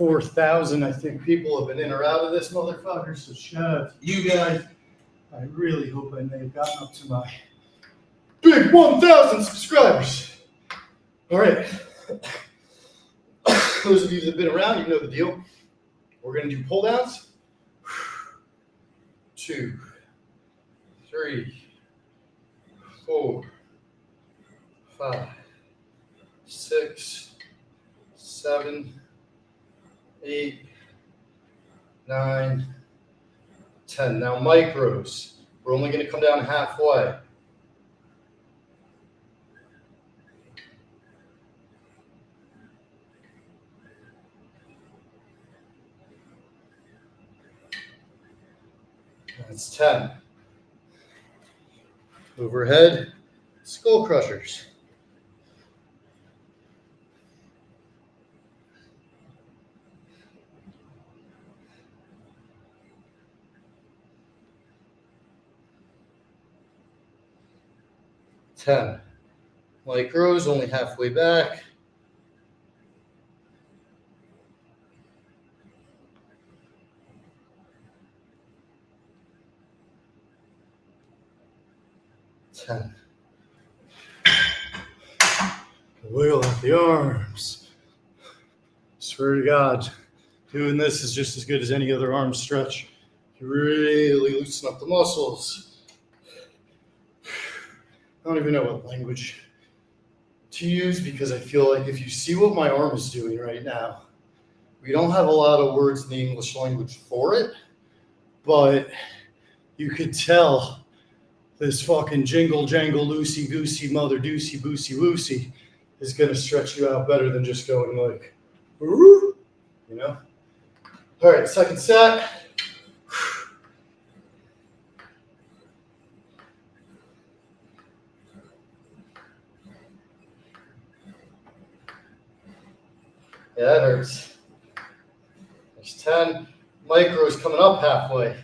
4,000, I think, people have been in or out of this motherfucker. So shout out to you guys. I really hope I may have gotten up to my big 1,000 subscribers. All right. Those of you that have been around, you know the deal. We're going to do pull downs. 2, 3, 4, 5, 6, 7, 8, 9, 10. Now micros. We're only going to come down halfway. That's 10. Overhead, skull crushers. Ten. Micros, only halfway back. Wiggle out the arms. Swear to God, doing this is just as good as any other arm stretch. You really loosen up the muscles. I don't even know what language to use because I feel like if you see what my arm is doing right now, we don't have a lot of words in the English language for it, but you could tell this fucking jingle jangle loosey goosey mother doocy boosey woosey is going to stretch you out better than just going like, you know? All right, second set. Yeah, that hurts. There's 10. Micros coming up halfway.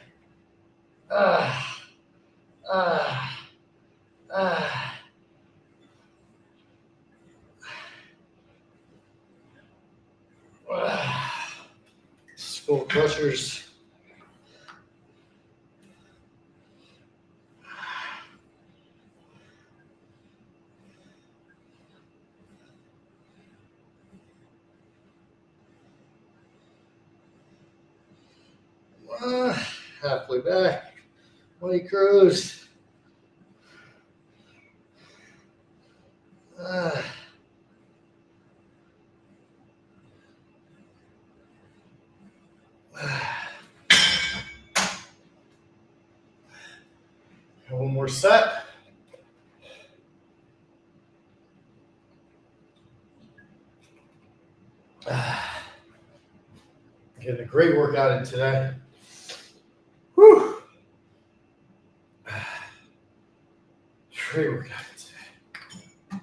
Skull crushers. Halfway back. Micros. One more set. Getting a great workout in today. Whew. Great workout in today.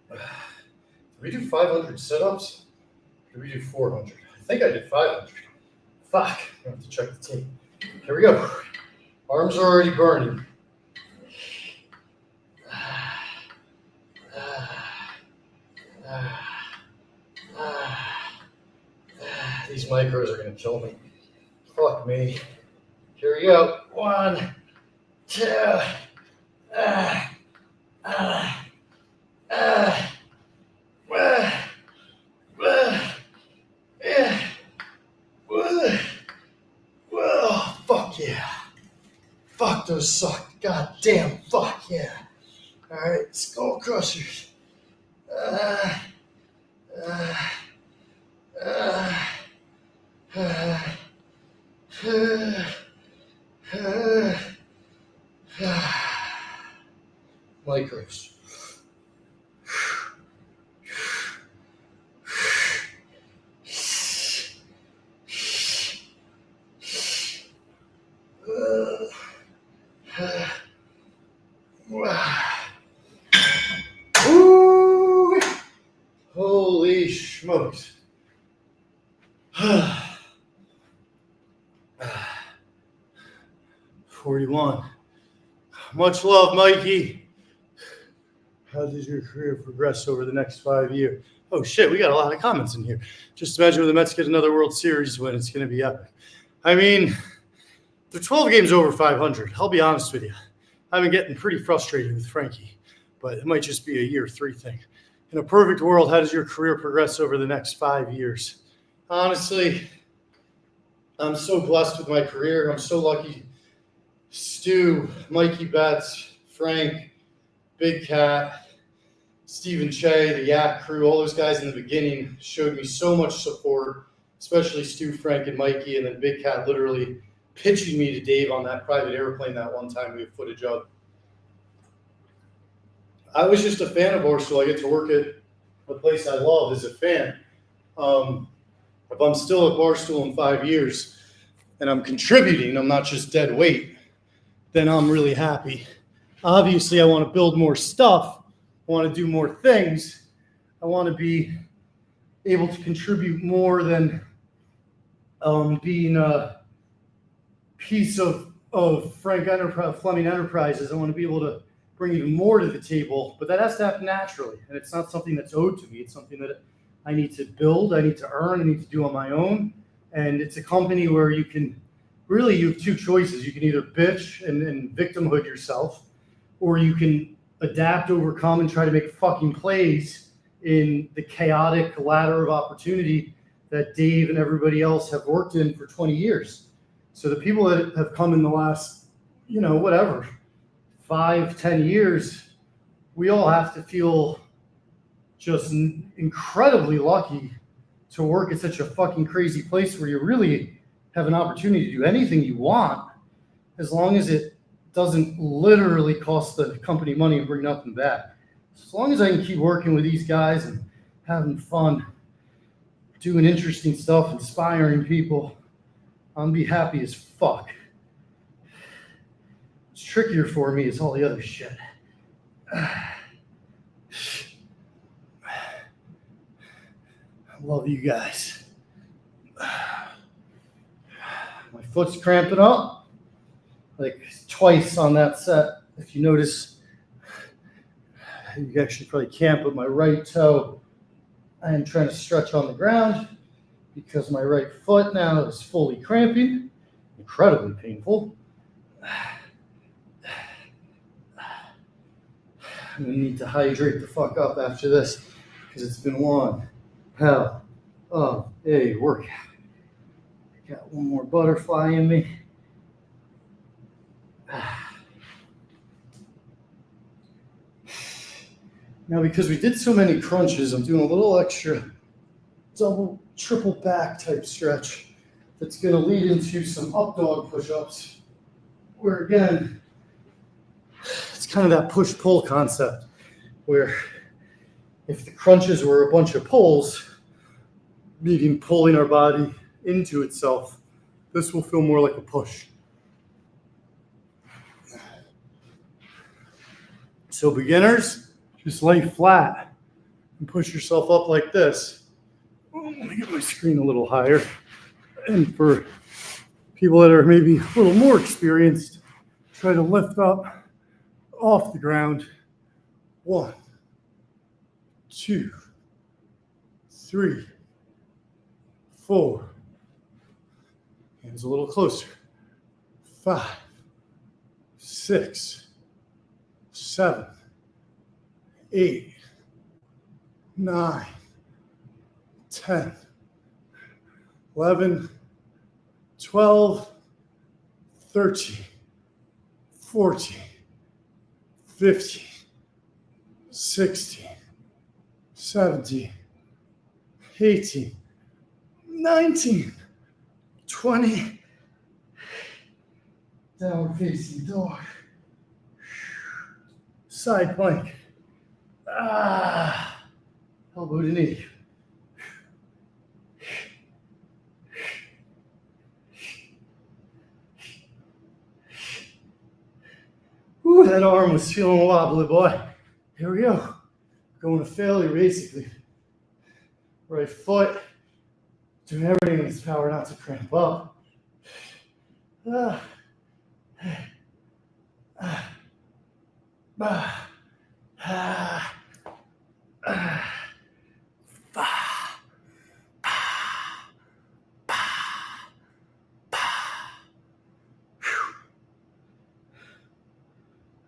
Did we do 500 sit-ups? Did we do 400? I think I did 500. Fuck. I have to check the tape. Here we go. Arms are already burning. These micros are going to kill me. Fuck me. Here we go. 1, 2. Fuck yeah. Fuck, those suck. God damn, fuck yeah. All right, skull crushers. Micros. Ooh, holy smokes. 41. Much love, Mikey. How does your career progress over the next 5 years? Oh, shit, we got a lot of comments in here. Just imagine when the Mets get another World Series win, it's going to be epic. I mean, they're 12 games over 500. I'll be honest with you. I've been getting pretty frustrated with Frankie, but it might just be a year 3 thing. In a perfect world, how does your career progress over the next 5 years? Honestly, I'm so blessed with my career. I'm so lucky. Stu, Mikey Betts, Frank, Big Cat, Stephen Che, the Yak crew, all those guys in the beginning showed me so much support, especially Stu, Frank, and Mikey, and then Big Cat literally pitching me to Dave on that private airplane that one time we have footage of. I was just a fan of Barstool. I get to work at a place I love as a fan. If I'm still at Barstool in 5 years and I'm contributing, I'm not just dead weight, then I'm really happy. Obviously, I want to build more stuff. I want to do more things. I want to be able to contribute more than being a piece of Fleming Enterprises. I want to be able to bring even more to the table, but that has to happen naturally. And it's not something that's owed to me. It's something that I need to build, I need to earn, I need to do on my own. And it's a company where you have 2 choices. You can either bitch and victimhood yourself, or you can adapt, overcome, and try to make fucking plays in the chaotic ladder of opportunity that Dave and everybody else have worked in for 20 years. So the people that have come in the last, 5-10 years, we all have to feel just incredibly lucky to work at such a fucking crazy place where you really have an opportunity to do anything you want, as long as it doesn't literally cost the company money and bring nothing back. As long as I can keep working with these guys and having fun, doing interesting stuff, inspiring people, I'll be happy as fuck. What's trickier for me is all the other shit. I love you guys. My foot's cramping up like twice on that set. If you notice, you actually probably can't, but my right toe, I am trying to stretch on the ground because my right foot now is fully cramping, incredibly painful. I'm gonna need to hydrate the fuck up after this because it's been one hell of a workout. I got one more butterfly in me. Now, because we did so many crunches, I'm doing a little extra double, triple back type stretch that's going to lead into some up dog push-ups, where again, it's kind of that push-pull concept, where if the crunches were a bunch of pulls, meaning pulling our body into itself, this will feel more like a push. So beginners, just lay flat and push yourself up like this. Let me get my screen a little higher. And for people that are maybe a little more experienced, try to lift up off the ground. 1, 2, 3, 4. Hands a little closer. 5, 6, 7, 8, 9, 10, 11, 12, 13, 14, 15, 16, 17, 18, 19, 20. Downward facing dog. Side plank. Elbow to knee. Ooh, that arm was feeling wobbly, boy. Here we go. Going to failure, basically. Right foot. Doing everything in its power not to cramp up.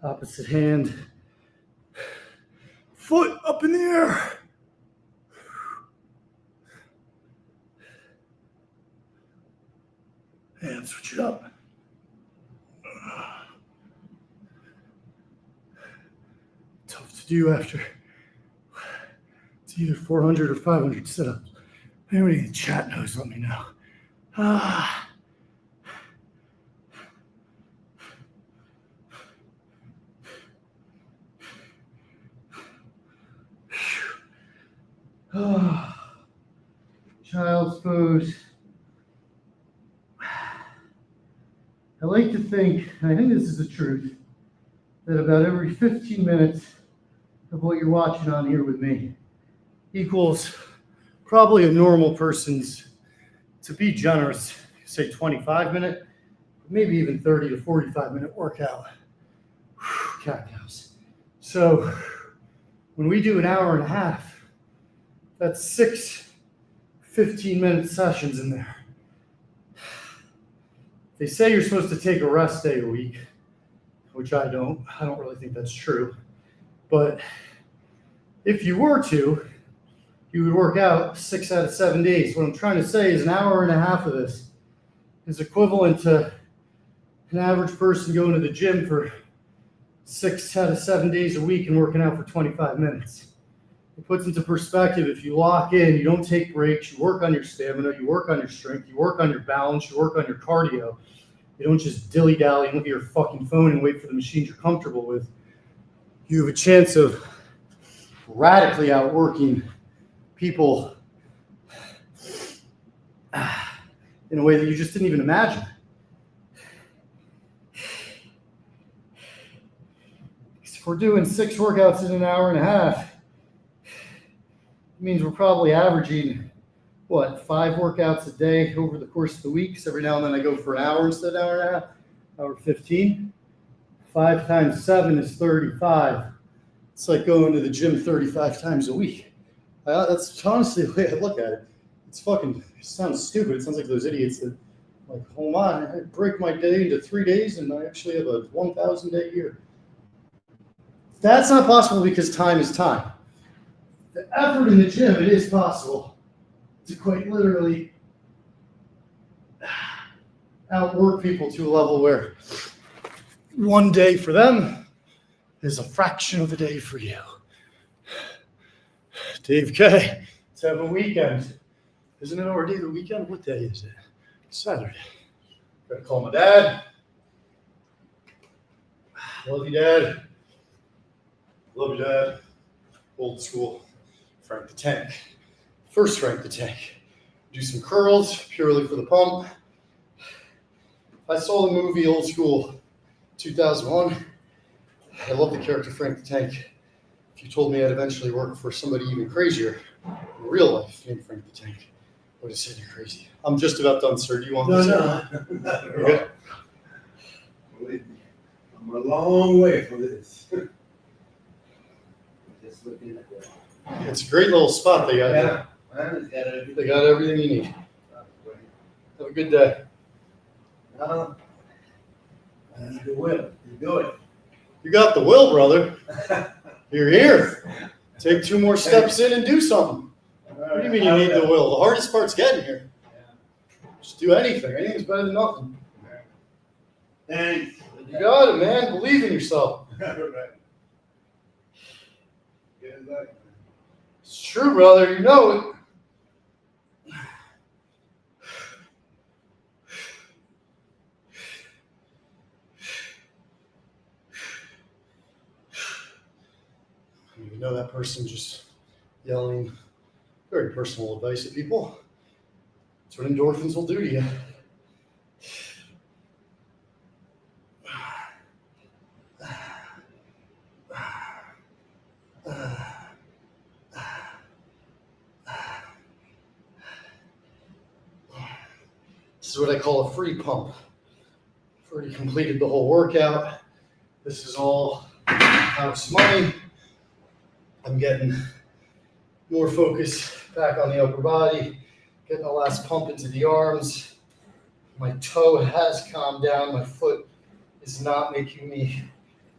Opposite hand. Foot up in the air. And switch it up. Tough to do after. It's either 400 or 500 sit-ups. Anybody in the chat knows, let me know. Child's pose. I like to think, and I think this is the truth, that about every 15 minutes of what you're watching on here with me equals probably a normal person's, to be generous, say 25-minute, maybe even 30 to 45-minute workout. Cat cows. So when we do an hour and a half, that's 6 15-minute sessions in there. They say you're supposed to take a rest day a week, which I don't. I don't really think that's true. But if you were to, you would work out 6 out of 7 days. What I'm trying to say is an hour and a half of this is equivalent to an average person going to the gym for 6 out of 7 days a week and working out for 25 minutes. It puts into perspective, if you lock in, you don't take breaks, you work on your stamina, you work on your strength, you work on your balance, you work on your cardio. You don't just dilly-dally and look at your fucking phone and wait for the machines you're comfortable with. You have a chance of radically outworking people in a way that you just didn't even imagine. If we're doing 6 workouts in an hour and a half, it means we're probably averaging, 5 workouts a day over the course of the week. So every now and then I go for an hour instead of an hour and a half, hour 15. 5 times 7 is 35. It's like going to the gym 35 times a week. That's honestly the way I look at it. It sounds stupid. It sounds like those idiots that, hold on, I break my day into 3 days and I actually have a 1,000-day year. That's not possible because time is time. The effort in the gym, it is possible to quite literally outwork people to a level where 1 day for them is a fraction of a day for you. Dave K, let's have a weekend. Isn't it already the weekend? What day is it? Saturday. Gotta call my dad. Love you, Dad. Love you, Dad. Old school. Frank the Tank. First Frank the Tank. Do some curls purely for the pump. I saw the movie Old School 2001. I love the character Frank the Tank. If you told me I'd eventually work for somebody even crazier in real life named Frank the Tank, I would have said you're crazy. I'm just about done, sir. Do you want this? No. Okay. Believe me, I'm a long way from this. Just looking at that. It's a great little spot they got there. Yeah. They got everything you need. Have a good day. You will. You do it. You got the will, brother. You're here. Take 2 more steps in and do something. What do you mean you need the will? The hardest part's getting here. Just do anything. Anything's better than nothing. Thanks. You got it, man. Believe in yourself. It's true, brother. You know it. You know that person just yelling very personal advice at people. That's what endorphins will do to you. This is what I call a free pump. I've already completed the whole workout. This is all house money. I'm getting more focus back on the upper body, getting the last pump into the arms. My toe has calmed down. My foot is not making me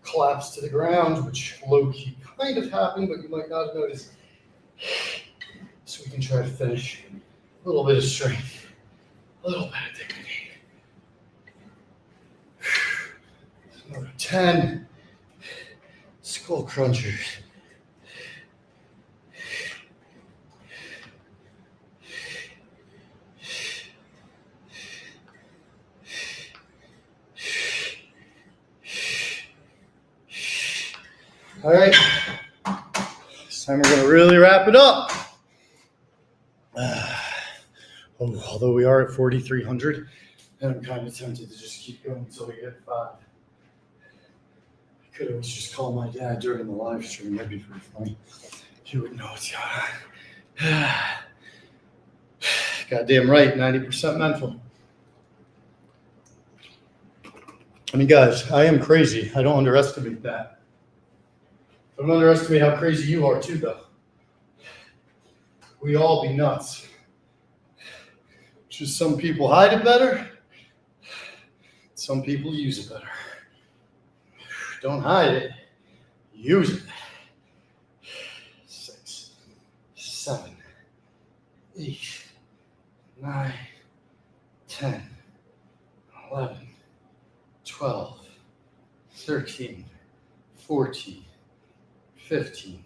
collapse to the ground, which low-key kind of happened, but you might not have noticed. So we can try to finish a little bit of strength, a little bit of dignity. Another 10 skull crunchers. All right, this time we're going to really wrap it up. Although we are at 4,300, and I'm kind of tempted to just keep going until we get 5. I could always just call my dad during the live stream. That'd be pretty funny. He would know what's going on. Goddamn right, 90% mental. I mean, guys, I am crazy. I don't underestimate that. Don't underestimate how crazy you are too, though. We all be nuts. Just some people hide it better. Some people use it better. Don't hide it. Use it. 6, 7, 8, 9, 10, 11, 12, 13, 14, 15,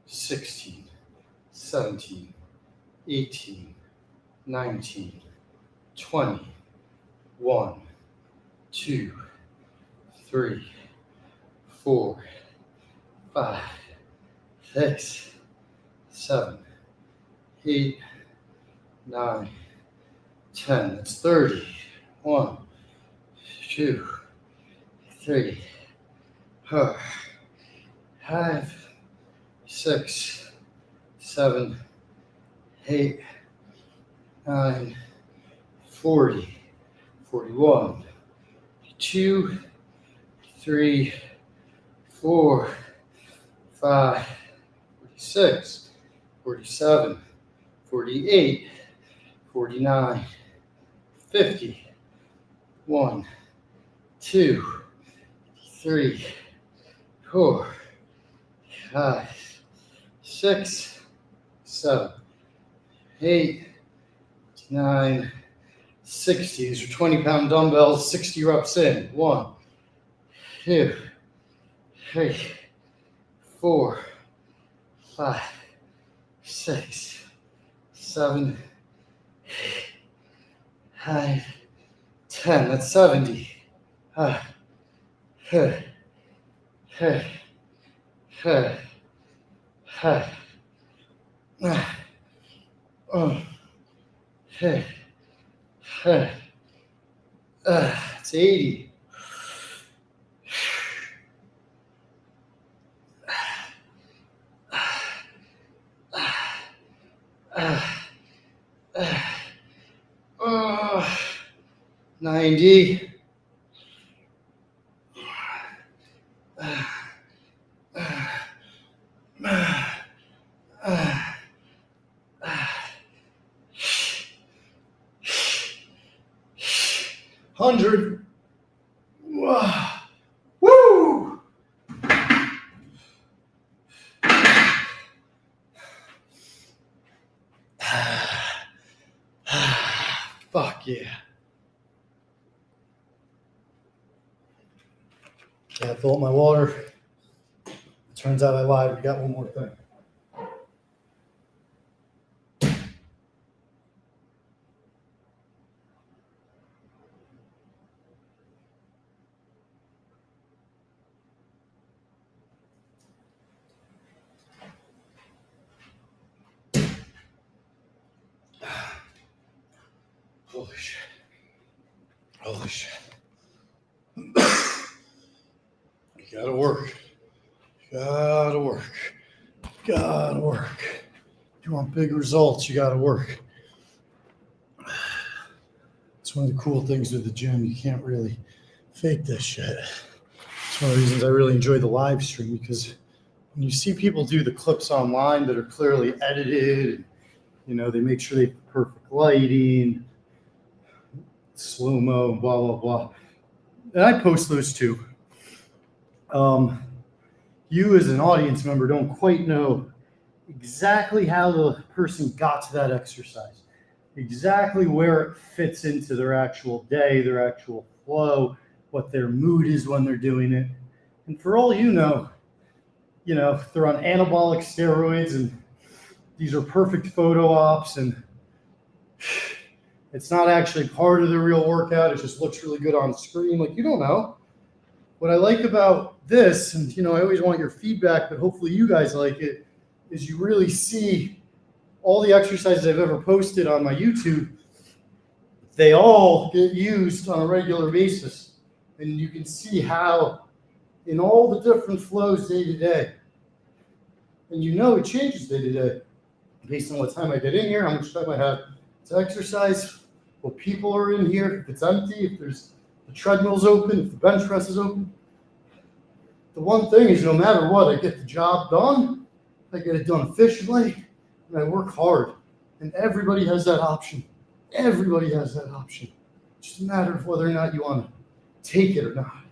16, 17, 18, 19, 20, 1, 2, 3, 4, 5, 6, 7, 8, 9, 10. That's 30. 1, 2, 3, 4, 5, 6, 7, 8, 9, 40, 41, 42, 3, 4, 5, 46, 47, 48, 49, 50, 1, 2, 3, 4, 5, 6, 7, 8, 9, 60. These are 20-pound dumbbells, 60 reps in. 1, 2, 3, 4, 5, 6, 7, 8, 9, 10. That's 70. It's 80. Uh, 90. 100. Woo! Fuck yeah. I fill up my water. Turns out I lied. We got one more thing. Holy shit. Holy shit. You gotta work. Gotta work. Gotta work. If you want big results, you gotta work. It's one of the cool things with the gym. You can't really fake this shit. It's one of the reasons I really enjoy the live stream, because when you see people do the clips online that are clearly edited, you know, they make sure they have perfect lighting, slow-mo, blah, blah, blah. And I post those too. you as an audience member don't quite know exactly how the person got to that exercise, exactly where it fits into their actual day, their actual flow, what their mood is when they're doing it. And for all you know, they're on anabolic steroids and these are perfect photo ops and it's not actually part of the real workout. It just looks really good on screen. Like, you don't know. What I like about this, and I always want your feedback, but hopefully you guys like it, is you really see all the exercises I've ever posted on my YouTube. They all get used on a regular basis. And you can see how in all the different flows day to day. And it changes day to day based on what time I get in here, how much time I have to exercise, what people are in here, if it's empty, if the treadmill's open, if the bench press is open. The one thing is, no matter what, I get the job done, I get it done efficiently, and I work hard. And everybody has that option. Everybody has that option. It's just a matter of whether or not you want to take it or not.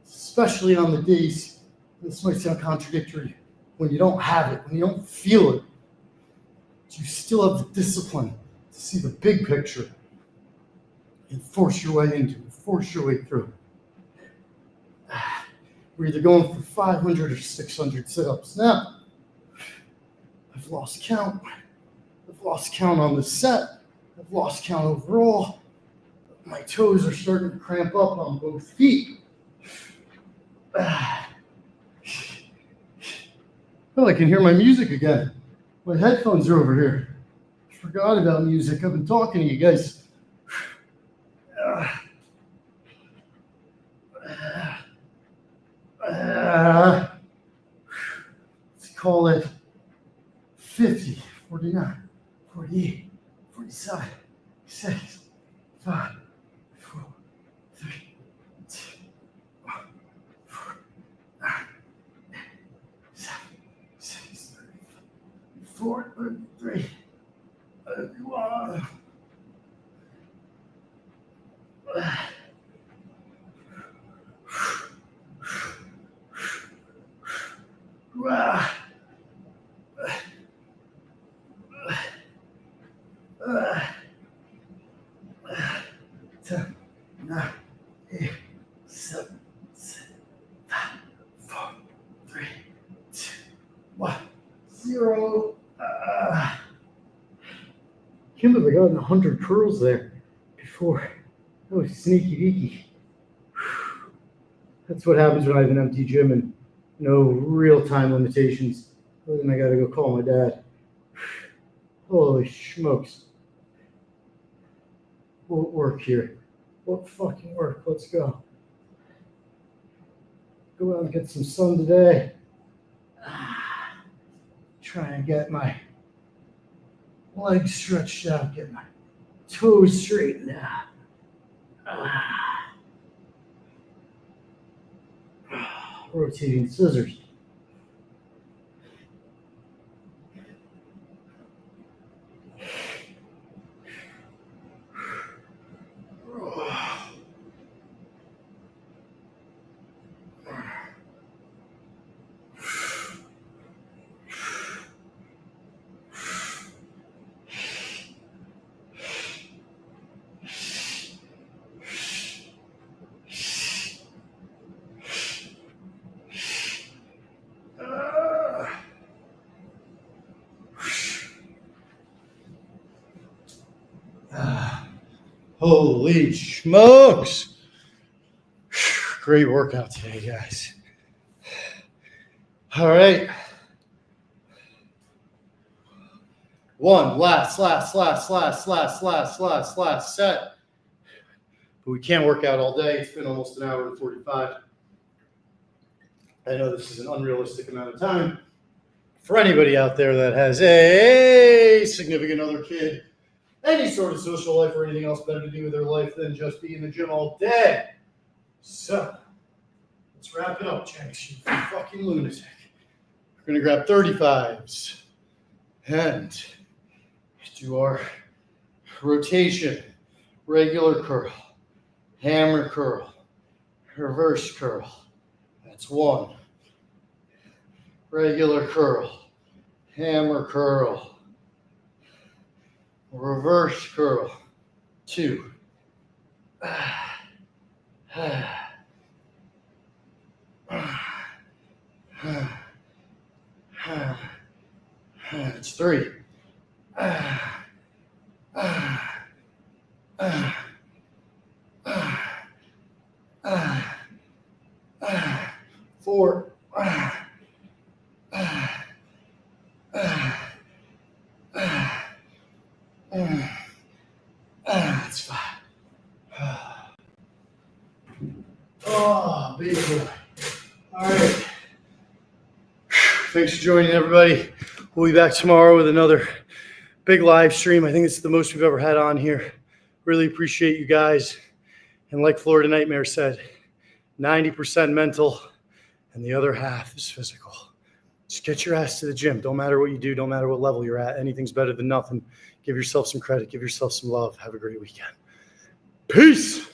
Especially on the days, this might sound contradictory, when you don't have it, when you don't feel it. You still have the discipline to see the big picture and force your way into it, force your way through. We're either going for 500 or 600 sit-ups. Now, I've lost count. I've lost count on the set. I've lost count overall. My toes are starting to cramp up on both feet. Oh, I can hear my music again. My headphones are over here. I forgot about music. I've been talking to you guys. Let's call it 50, 49, 48, 47, 6, 5, 4, 3, 2, 1, 4, 9, 7, 6, 4, 33, 31. Ten, 9, 8, 7, 6, 5, 4, 3, 2, 1, 0. Can't believe I got 100 curls there before. That was sneaky deaky. That's what happens when I have an empty gym and no real time limitations. Then I gotta go call my dad. Holy smokes. What work here? What fucking work? Let's go. Go out and get some sun today. Try and get my legs stretched out, get my toes straightened out. Rotating scissors. Holy smokes. Great workout today, guys. All right. One last set. But we can't work out all day. It's been almost an hour and 45. I know this is an unrealistic amount of time for anybody out there that has a significant other kid, any sort of social life or anything else better to do with their life than just be in the gym all day. So, let's wrap it up, Jenks, you fucking lunatic. We're going to grab 35s and do our rotation, regular curl, hammer curl, reverse curl, That's 1. Regular curl, hammer curl, reverse curl, 2. It's 3. 4. That's 5. Oh, big boy. All right. Thanks for joining, everybody. We'll be back tomorrow with another big live stream. I think it's the most we've ever had on here. Really appreciate you guys. And like Florida Nightmare said, 90% mental and the other half is physical. Just get your ass to the gym. Don't matter what you do. Don't matter what level you're at. Anything's better than nothing. Give yourself some credit. Give yourself some love. Have a great weekend. Peace.